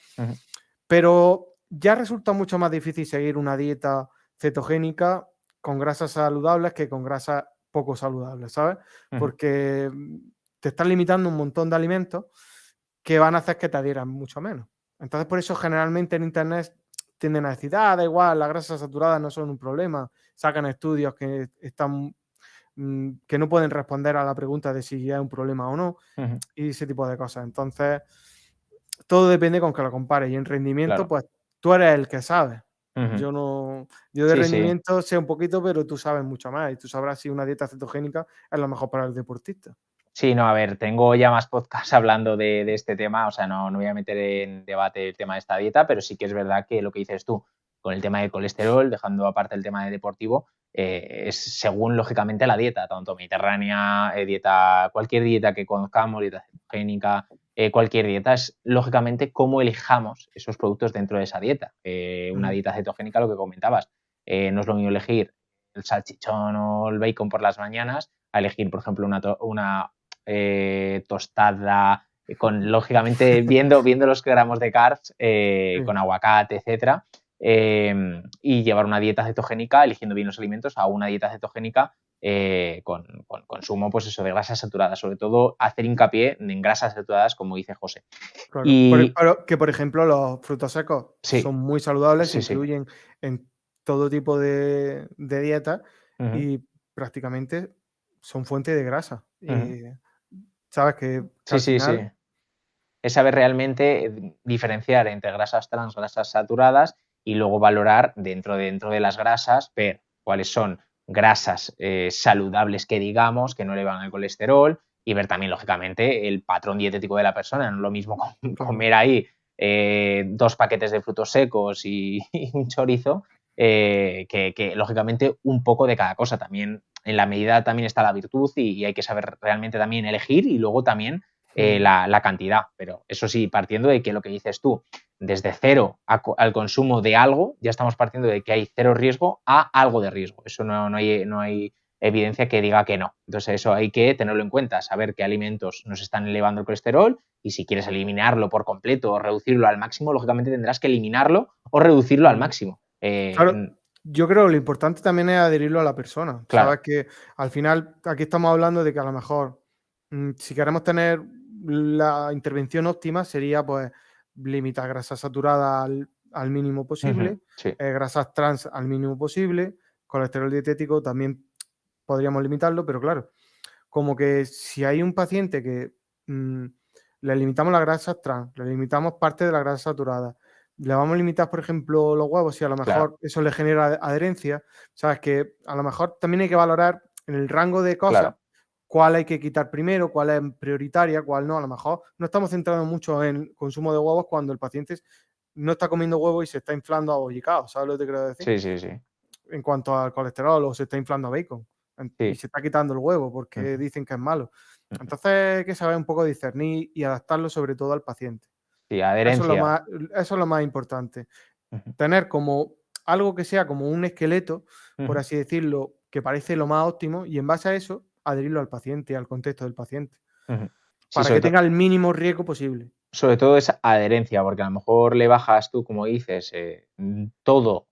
pero ya resulta mucho más difícil seguir una dieta cetogénica con grasas saludables que con grasas poco saludables, ¿sabes? Porque te están limitando un montón de alimentos que van a hacer que te adhieran mucho menos. Entonces, por eso generalmente en Internet tienden a decir, da igual, las grasas saturadas no son un problema. Sacan estudios que están que no pueden responder a la pregunta de si es un problema o no, y ese tipo de cosas. Entonces, todo depende con que lo compares. Y en rendimiento, Claro. pues tú eres el que sabe. Yo de Sí, sí. rendimiento sé un poquito, pero tú sabes mucho más y tú sabrás si una dieta cetogénica es lo mejor para el deportista. Sí, no, a ver, tengo ya más podcasts hablando de este tema, o sea, no voy a meter en debate el tema de esta dieta, pero sí que es verdad que lo que dices tú, con el tema del colesterol, dejando aparte el tema de deportivo, es según lógicamente la dieta, tanto mediterránea, cualquier dieta que conozcamos, dieta cetogénica, cualquier dieta, es lógicamente cómo elijamos esos productos dentro de esa dieta. Una dieta cetogénica, lo que comentabas, no es lo mismo elegir el salchichón o el bacon por las mañanas a elegir, por ejemplo, una tostada, lógicamente viendo los gramos de carbs, Sí. con aguacate, etcétera, y llevar una dieta cetogénica, eligiendo bien los alimentos, a una dieta cetogénica con consumo, pues eso, de grasas saturadas, sobre todo hacer hincapié en grasas saturadas, como dice José. Claro, Y pero que por ejemplo los frutos secos sí, son muy saludables, se sí, sí. incluyen en todo tipo de dieta Ujú, y prácticamente son fuente de grasa. ujú. Y sabes que Sí, al sí, sí. final, Es saber realmente diferenciar entre grasas trans, grasas saturadas y luego valorar dentro de las grasas, ver cuáles son grasas saludables que digamos, que no elevan el colesterol y ver también, lógicamente, el patrón dietético de la persona. No es lo mismo claro, comer ahí 2 paquetes de frutos secos y, y un chorizo que, lógicamente, un poco de cada cosa. También en la medida también está la virtud y hay que saber realmente también elegir y luego también la cantidad. Pero eso sí, partiendo de que lo que dices tú, desde cero al consumo de algo, ya estamos partiendo de que hay cero riesgo a algo de riesgo. Eso no hay evidencia que diga que no. Entonces eso hay que tenerlo en cuenta, saber qué alimentos nos están elevando el colesterol y si quieres eliminarlo por completo o reducirlo al máximo, lógicamente tendrás que eliminarlo o reducirlo al claro. máximo. Claro, yo creo que lo importante también es adherirlo a la persona. Claro. Sabes que al final aquí estamos hablando de que a lo mejor si queremos tener la intervención óptima sería pues limitar grasas saturadas al mínimo Ujú, posible, sí, grasas trans al mínimo posible, colesterol dietético también podríamos limitarlo, pero claro, como que si hay un paciente que mm, le limitamos las grasas trans, le limitamos parte de la grasa saturada, le vamos a limitar, por ejemplo, los huevos, y a lo claro, mejor eso le genera adherencia, sabes que a lo mejor también hay que valorar en el rango de cosas claro. cuál hay que quitar primero, cuál es prioritaria, cuál no. A lo mejor no estamos centrando mucho en consumo de huevos cuando el paciente no está comiendo huevos y se está inflando a bollicao, ¿sabes lo que te quiero decir? Sí, sí, sí. En cuanto al colesterol o se está inflando a bacon y Sí. se está quitando el huevo porque Ujú, dicen que es malo. ujú. Entonces hay que saber un poco discernir y adaptarlo sobre todo al paciente. Sí, Eso es lo adherencia. más, eso es lo más importante. Ujú, Tener como algo que sea como un esqueleto, por ujú. así decirlo, que parece lo más óptimo y en base a eso adherirlo al paciente, al contexto del paciente, Ujú. Sí, para que tenga el mínimo riesgo posible. sobre todo esa adherencia, porque a lo mejor le bajas tú, como dices, todo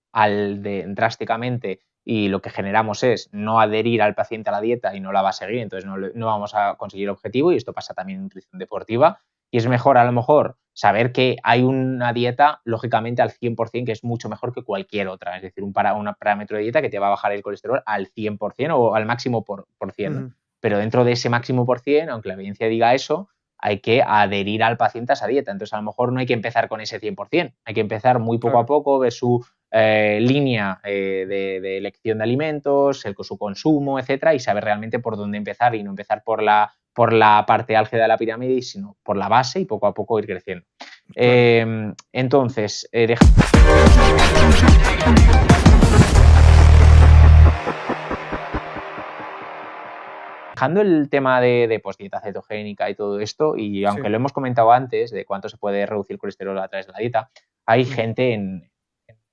drásticamente y lo que generamos es no adherir al paciente a la dieta y no la va a seguir, entonces no vamos a conseguir el objetivo y esto pasa también en nutrición deportiva y es mejor a lo mejor saber que hay una dieta lógicamente al 100% que es mucho mejor que cualquier otra, es decir, un parámetro de dieta que te va a bajar el colesterol al 100% o al máximo por cien, ¿no? Ujú, Pero dentro de ese máximo por cien, aunque la evidencia diga eso, hay que adherir al paciente a esa dieta. Entonces, a lo mejor no hay que empezar con ese 100%, hay que empezar muy poco a claro. poco, ver su línea de elección de alimentos, su consumo, etcétera, y saber realmente por dónde empezar y no empezar por la parte álgida de la pirámide, sino por la base y poco a poco ir creciendo. Claro. Entonces, dejando el tema de pues, dieta cetogénica y todo esto, y Sí. aunque lo hemos comentado antes de cuánto se puede reducir el colesterol a través de la dieta, hay gente en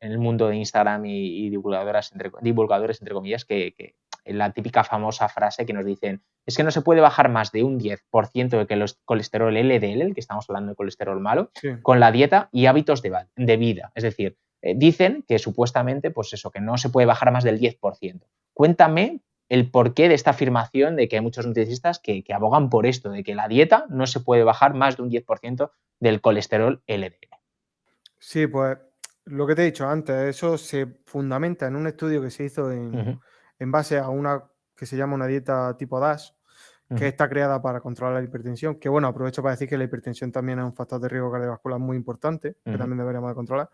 el mundo de Instagram y divulgadores, entre comillas, que la típica famosa frase que nos dicen es que no se puede bajar más de un 10% de que el colesterol LDL, el que estamos hablando de colesterol malo, Sí. con la dieta y hábitos de vida. Es decir, dicen que supuestamente, pues eso, que no se puede bajar más del 10%. Cuéntame el porqué de esta afirmación de que hay muchos nutricionistas que abogan por esto, de que la dieta no se puede bajar más de un 10% del colesterol LDL. Sí, pues lo que te he dicho antes, eso se fundamenta en un estudio que se hizo Ujú, en base a una que se llama una dieta tipo DASH, que ujú, está creada para controlar la hipertensión. Que bueno, aprovecho para decir que la hipertensión también es un factor de riesgo cardiovascular muy importante, que ujú, también deberíamos de controlar.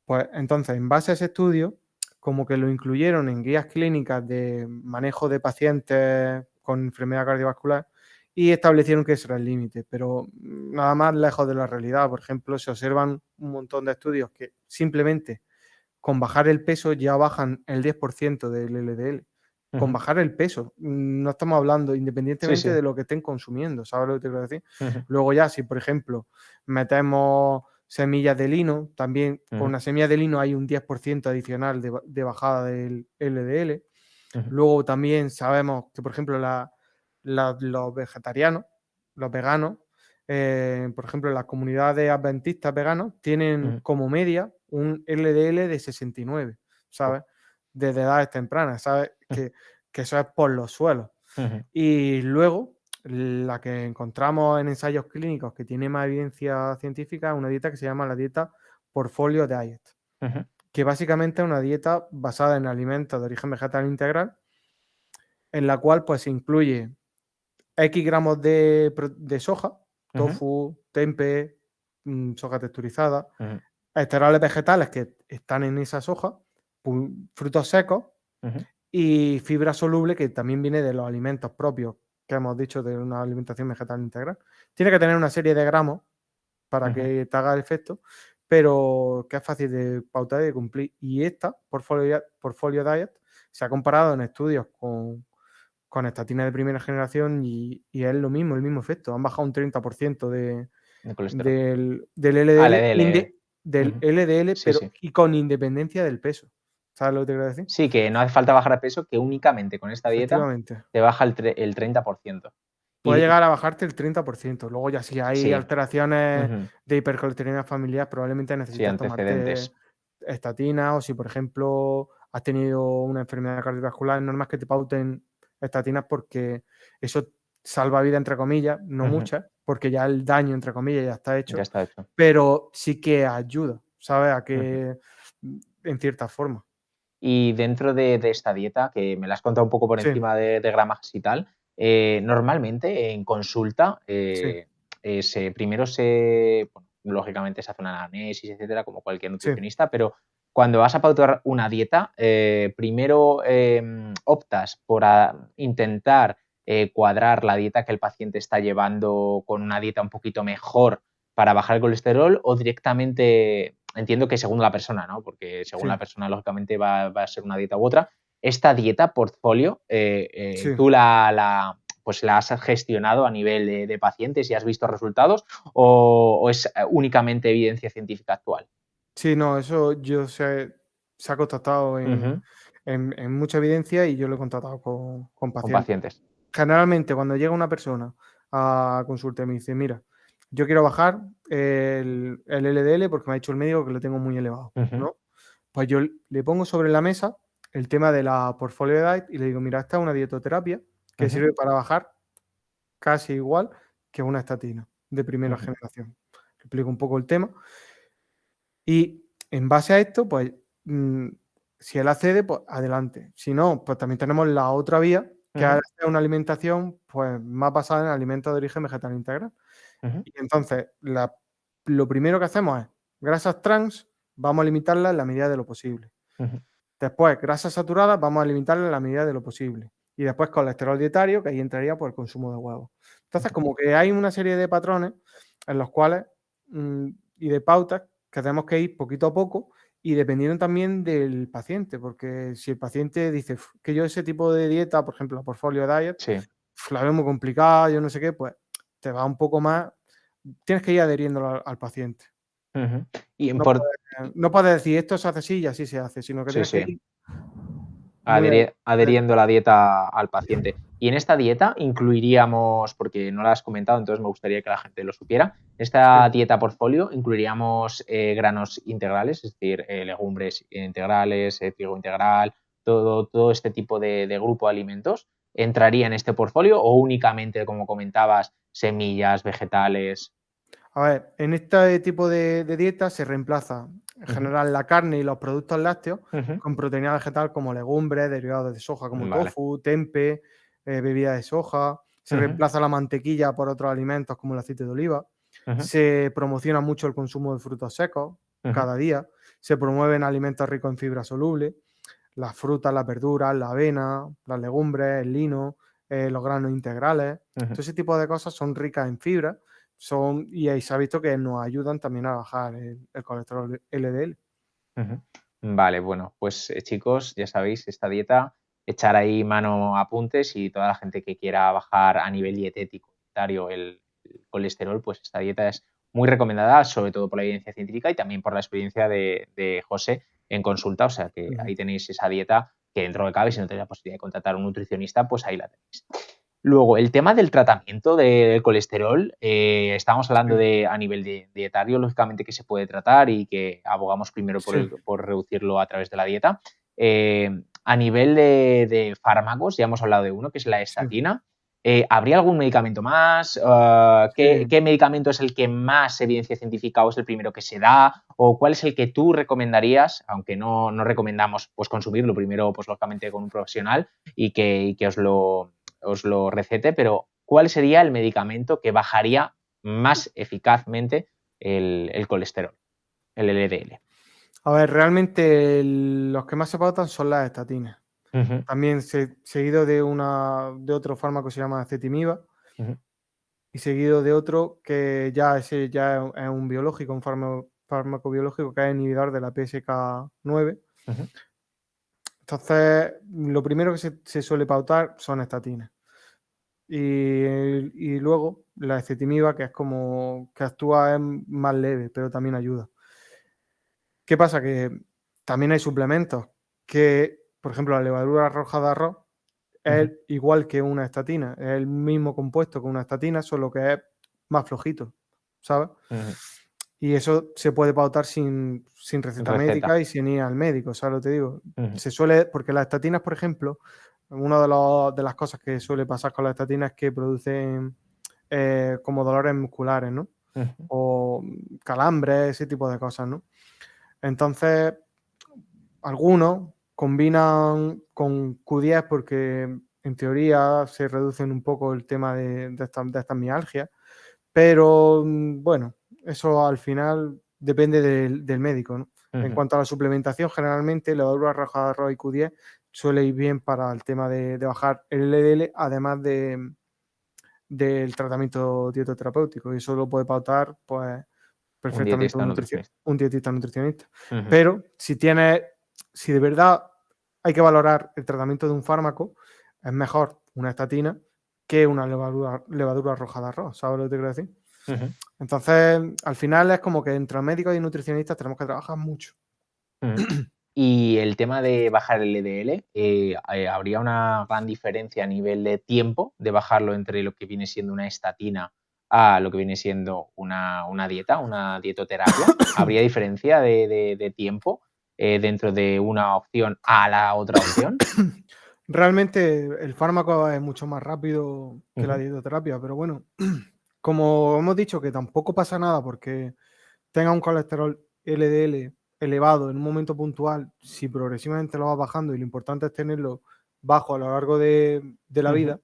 Pues entonces, en base a ese estudio, como que lo incluyeron en guías clínicas de manejo de pacientes con enfermedad cardiovascular y establecieron que ese era el límite, pero nada más lejos de la realidad. Por ejemplo, se observan un montón de estudios que simplemente con bajar el peso ya bajan el 10% del LDL. Con ujú. bajar el peso, no estamos hablando Sí, independientemente sí. de lo que estén consumiendo, ¿sabes lo que te quiero decir? Ujú, Luego ya, si por ejemplo metemos semillas de lino, también con ujú, las semillas de lino hay un 10% adicional de bajada del LDL. ujú, Luego también sabemos que, por ejemplo, los vegetarianos, los veganos, por ejemplo, las comunidades adventistas veganos tienen ujú. como media un LDL de 69, Oh, ¿sabes? Desde edades tempranas, ¿sabes? Que eso es por los suelos. ujú, Y luego, la que encontramos en ensayos clínicos que tiene más evidencia científica es una dieta que se llama la dieta Portfolio Diet, ujú, que básicamente es una dieta basada en alimentos de origen vegetal integral, en la cual pues se incluye X gramos de soja, ujú, tofu, tempeh, soja texturizada, ujú, esteroles vegetales que están en esa soja, frutos secos ujú, y fibra soluble que también viene de los alimentos propios que hemos dicho de una alimentación vegetal integral. Tiene que tener una serie de gramos para ujú, que te haga el efecto, pero que es fácil de pautar y de cumplir. Y esta, Portfolio Diet, se ha comparado en estudios con estatinas de primera generación y es lo mismo, el mismo efecto. Han bajado un 30% de colesterol. del Ah, el LDL, LDL. del Ujú. LDL, Sí, pero sí. y con independencia del peso. ¿Sabes lo que te quiero decir? Sí, que no hace falta bajar de peso, que únicamente con esta dieta Efectivamente. te baja el 30%. Puede Y llegar a bajarte el 30%. Luego ya si hay sí, alteraciones ujú, de hipercolesterolemia familiar, probablemente sí, necesites tomarte antecedentes. estatinas o si, por ejemplo, has tenido una enfermedad cardiovascular, es normal que te pauten estatinas porque eso salva vida, entre comillas, no Ujú, muchas, porque ya el daño, entre comillas, ya está ya hecho, está hecho. pero sí que ayuda, ¿sabes? A Ujú. que, en cierta forma. Y dentro de esta dieta, que me la has contado un poco por Sí, encima de gramajes y tal, normalmente en consulta, sí, primero bueno, lógicamente se hace una anamnesis, etcétera, como cualquier sí, nutricionista, pero cuando vas a pautar una dieta, primero optas por intentar cuadrar la dieta que el paciente está llevando con una dieta un poquito mejor para bajar el colesterol o directamente, entiendo que según la persona, ¿no? Porque según sí, la persona, lógicamente, va a ser una dieta u otra. Esta dieta portfolio, sí. ¿tú pues la has gestionado a nivel de pacientes y has visto resultados o es únicamente evidencia científica actual? Sí, no, eso se ha constatado Ujú, en mucha evidencia y yo lo he contratado con con pacientes. pacientes. Generalmente, cuando llega una persona a consulta y me dice, mira, yo quiero bajar el LDL porque me ha dicho el médico que lo tengo muy elevado, Ujú, ¿no? Pues yo le pongo sobre la mesa el tema de la Portfolio Diet y le digo, mira, esta es una dietoterapia que ujú, sirve para bajar casi igual que una estatina de primera ujú, generación. Le explico un poco el tema y en base a esto, pues, mm, si él accede, pues adelante. Si no, pues también tenemos la otra vía, que ujú, es una alimentación, pues, más basada en alimentos de origen vegetal integral. ujú, Y entonces, lo primero que hacemos es, grasas trans, vamos a limitarlas en la medida de lo posible. ujú, Después, grasas saturadas, vamos a limitarlas en la medida de lo posible. Y después, colesterol dietario, que ahí entraría por el consumo de huevos. Entonces, ujú. como que hay una serie de patrones en los cuales y de pautas que tenemos que ir poquito a poco y dependiendo también del paciente, porque si el paciente dice que yo ese tipo de dieta, por ejemplo, la Portfolio Diet, Sí. la veo muy complicada, yo no sé qué, pues te va un poco más, tienes que ir adheriéndolo al paciente. Ujú. Y en No por... puedes decir esto se hace así y así se hace, sino que Sí, tienes que sí. ir muy Adheriendo la dieta al paciente. Y en esta dieta incluiríamos, porque no la has comentado, entonces me gustaría que la gente lo supiera, en esta sí. dieta portfolio incluiríamos granos integrales, es decir, legumbres integrales, trigo integral, todo este tipo de grupo de alimentos. ¿Entraría en este portfolio o únicamente, como comentabas, semillas, vegetales? A ver, en este tipo de dieta se reemplaza en Ujú, general la carne y los productos lácteos ujú. con proteína vegetal como legumbres, derivados de soja como Vale. tofu, tempe, bebida de soja. Se Ujú, reemplaza la mantequilla por otros alimentos como el aceite de oliva. ujú, Se promociona mucho el consumo de frutos secos ujú, cada día. Se promueven alimentos ricos en fibra soluble, las frutas, las verduras, la avena, las legumbres, el lino, los granos integrales. ujú. Todo ese tipo de cosas son ricas en fibra y ahí se ha visto que nos ayudan también a bajar el colesterol LDL. Ujú. Vale, bueno, pues chicos, ya sabéis, esta dieta, echar ahí mano a apuntes y toda la gente que quiera bajar a nivel dietético, dietario, el colesterol, pues esta dieta es muy recomendada, sobre todo por la evidencia científica y también por la experiencia de José en consulta. O sea que Ujú. ahí tenéis esa dieta que dentro de cabe, si no tenéis la posibilidad de contratar a un nutricionista, pues ahí la tenéis. Luego, el tema del tratamiento del colesterol, estamos hablando Sí, de a nivel dietario, lógicamente que se puede tratar y que abogamos primero sí, por reducirlo a través de la dieta. A nivel de fármacos, ya hemos hablado de uno, que es la sí, estatina. ¿Habría algún medicamento más? ¿Qué, sí. qué medicamento es el que más evidencia científica o es el primero que se da? ¿O cuál es el que tú recomendarías, aunque no recomendamos pues, consumirlo primero, pues lógicamente con un profesional y que os lo recete, pero ¿cuál sería el medicamento que bajaría más eficazmente el colesterol, el LDL? A ver, realmente los que más se pautan son las estatinas. Ujú, También seguido de otro fármaco que se llama acetimiba ujú, y seguido de otro que ya ese ya es un biológico, un fármaco biológico que es inhibidor de la PSK9. ujú. Entonces, lo primero que se suele pautar son estatinas. Y luego la ezetimiba, que es como que actúa más leve, pero también ayuda. ¿Qué pasa? Que también hay suplementos que, por ejemplo, la levadura roja de arroz Ujú, es igual que una estatina, es el mismo compuesto que una estatina, solo que es más flojito, ¿sabes? ujú. Y eso se puede pautar sin receta Receta. médica y sin ir al médico, ¿sabes lo que te digo? Ujú, Se suele, porque las estatinas, por ejemplo, una de las cosas que suele pasar con las estatinas es que producen como dolores musculares, ¿no? ujú. O calambres, ese tipo de cosas, ¿no? Entonces, algunos combinan con Q10 porque en teoría se reducen un poco el tema de estas mialgias, pero bueno, eso al final depende del médico, ¿no? En Ujú. cuanto a la suplementación, generalmente levadura roja de arroz y Q10 suele ir bien para el tema de bajar el LDL, además del tratamiento dietoterapéutico. Y eso lo puede pautar, pues, Un perfectamente dietista nutricionista. un dietista nutricionista. Ujú, Pero si de verdad hay que valorar el tratamiento de un fármaco, es mejor una estatina que una levadura roja de arroz, ¿sabes lo que te quiero decir? ujú, Entonces, al final es como que entre médicos y nutricionistas tenemos que trabajar mucho. ujú. Y el tema de bajar el LDL, ¿habría una gran diferencia a nivel de tiempo de bajarlo entre lo que viene siendo una estatina a lo que viene siendo una dieta, una dietoterapia? ¿Habría diferencia de tiempo dentro de una opción a la otra opción? Realmente el fármaco es mucho más rápido que la Ujú, dietoterapia, pero bueno, como hemos dicho que tampoco pasa nada porque tenga un colesterol LDL elevado en un momento puntual, si progresivamente lo vas bajando y lo importante es tenerlo bajo a lo largo de la ujú. vida,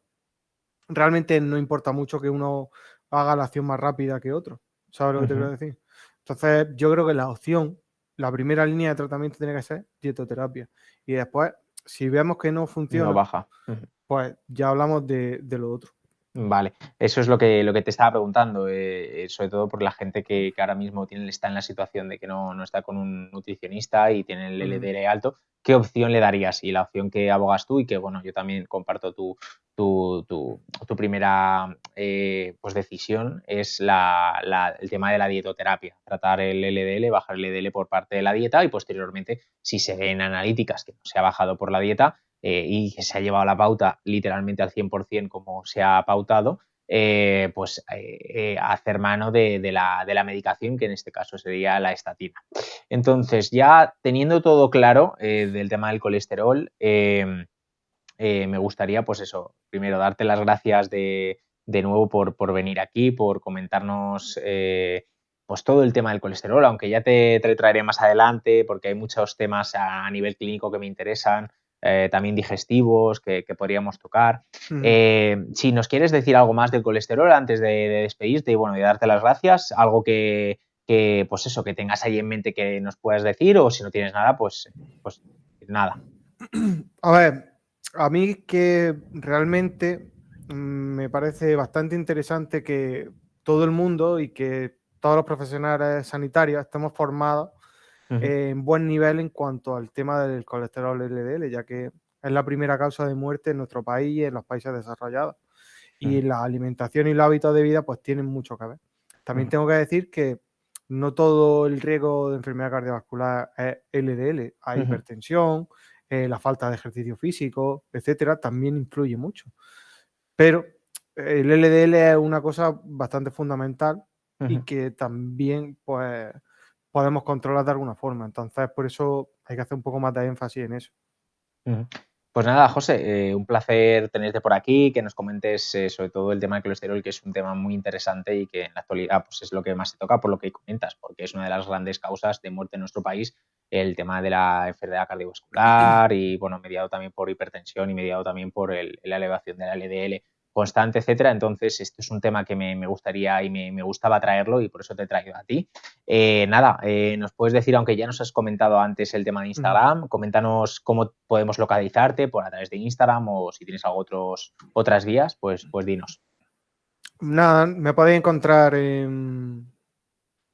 realmente no importa mucho que uno haga la acción más rápida que otro. ¿Sabes lo que te quiero Ujú. decir? Entonces, yo creo que la primera línea de tratamiento tiene que ser dietoterapia. Y después, si vemos que no No funciona, baja. Ujú. pues ya hablamos de lo otro. Vale, eso es lo que te estaba preguntando, sobre todo por la gente que ahora mismo está en la situación de que no está con un nutricionista y tiene el Ujú. LDL alto. ¿Qué opción le darías? Y la opción que abogas tú y que, bueno, yo también comparto tu primera pues decisión es el tema de la dietoterapia, tratar el LDL, bajar el LDL por parte de la dieta y posteriormente, si se ven analíticas que no se ha bajado por la dieta, y que se ha llevado la pauta literalmente al 100% como se ha pautado, pues hacer mano de la medicación, que en este caso sería la estatina. Entonces, ya teniendo todo claro del tema del colesterol, me gustaría, pues eso, primero darte las gracias de nuevo por venir aquí, por comentarnos pues todo el tema del colesterol, aunque ya te traeré más adelante porque hay muchos temas a nivel clínico que me interesan, también digestivos que podríamos tocar. Ujú. Si nos quieres decir algo más del colesterol antes de despedirte y bueno, de darte las gracias, algo pues eso, que tengas ahí en mente que nos puedas decir, o si no tienes nada, pues nada. A ver, a mí que realmente me parece bastante interesante que todo el mundo y que todos los profesionales sanitarios estemos formados Ujú, en buen nivel en cuanto al tema del colesterol LDL, ya que es la primera causa de muerte en nuestro país y en los países desarrollados. Y ujú, la alimentación y los hábitos de vida pues tienen mucho que ver. También ujú. tengo que decir que no todo el riesgo de enfermedad cardiovascular es LDL. Hay Ujú, hipertensión, la falta de ejercicio físico, etcétera, también influye mucho. Pero el LDL es una cosa bastante fundamental y ujú, que también pues podemos controlar de alguna forma. Entonces, por eso hay que hacer un poco más de énfasis en eso. ujú. Pues nada, José, un placer tenerte por aquí, que nos comentes sobre todo el tema del colesterol, que es un tema muy interesante y que en la actualidad pues, es lo que más se toca por lo que comentas, porque es una de las grandes causas de muerte en nuestro país, el tema de la enfermedad cardiovascular y, bueno, mediado también por hipertensión y mediado también por la elevación del LDL constante, etcétera. Entonces, esto es un tema que me gustaría y me gustaba traerlo y por eso te he traído a ti. Nada, nos puedes decir, aunque ya nos has comentado antes el tema de Ujú. Instagram, coméntanos cómo podemos localizarte por a través de Instagram o si tienes algo otras vías, pues dinos. Nada, me podéis encontrar en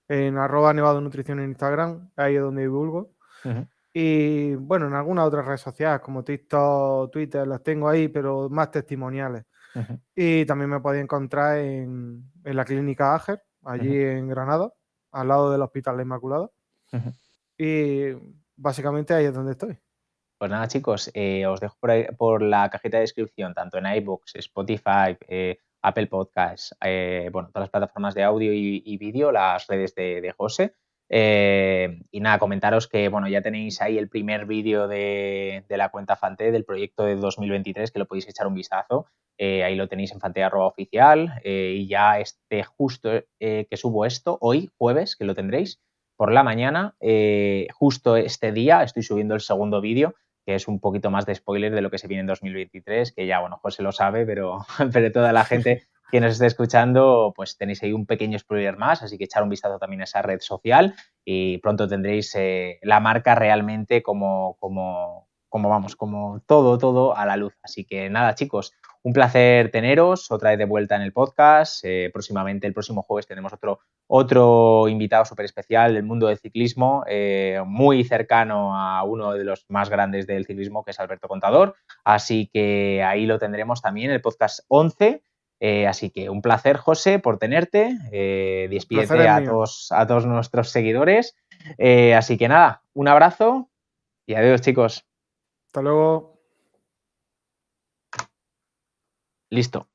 @nevado nutrición en Instagram, ahí es donde divulgo. Ujú, Y bueno, en algunas otras redes sociales como TikTok, Twitter, las tengo ahí, pero más testimoniales. ujú, Y también me podéis encontrar en la clínica Ager, ujú, allí en Granada, al lado del Hospital La Inmaculada. ujú. Y básicamente ahí es donde estoy. Pues nada, chicos, os dejo por la cajita de descripción, tanto en iBooks, Spotify, Apple Podcasts, bueno, todas las plataformas de audio y vídeo, las redes de José. Y nada, comentaros que, bueno, ya tenéis ahí el primer vídeo de la cuenta Fante del proyecto de 2023, que lo podéis echar un vistazo. Ahí lo tenéis en Fante@oficial. Y ya justo que subo esto, hoy, jueves, que lo tendréis por la mañana, justo este día estoy subiendo el segundo vídeo, que es un poquito más de spoiler de lo que se viene en 2023, que ya, bueno, José lo sabe, pero, pero toda la gente que nos esté escuchando, pues tenéis ahí un pequeño spoiler más, así que echar un vistazo también a esa red social y pronto tendréis la marca realmente como todo a la luz. Así que nada, chicos, un placer teneros otra vez de vuelta en el podcast. Próximamente, el próximo jueves, tenemos otro invitado súper especial del mundo del ciclismo, muy cercano a uno de los más grandes del ciclismo, que es Alberto Contador. Así que ahí lo tendremos también, el podcast 11. Así que un placer, José, por tenerte. El placer Despídete es a mío. todos nuestros seguidores. Así que nada, un abrazo y adiós, chicos. Hasta luego. Listo.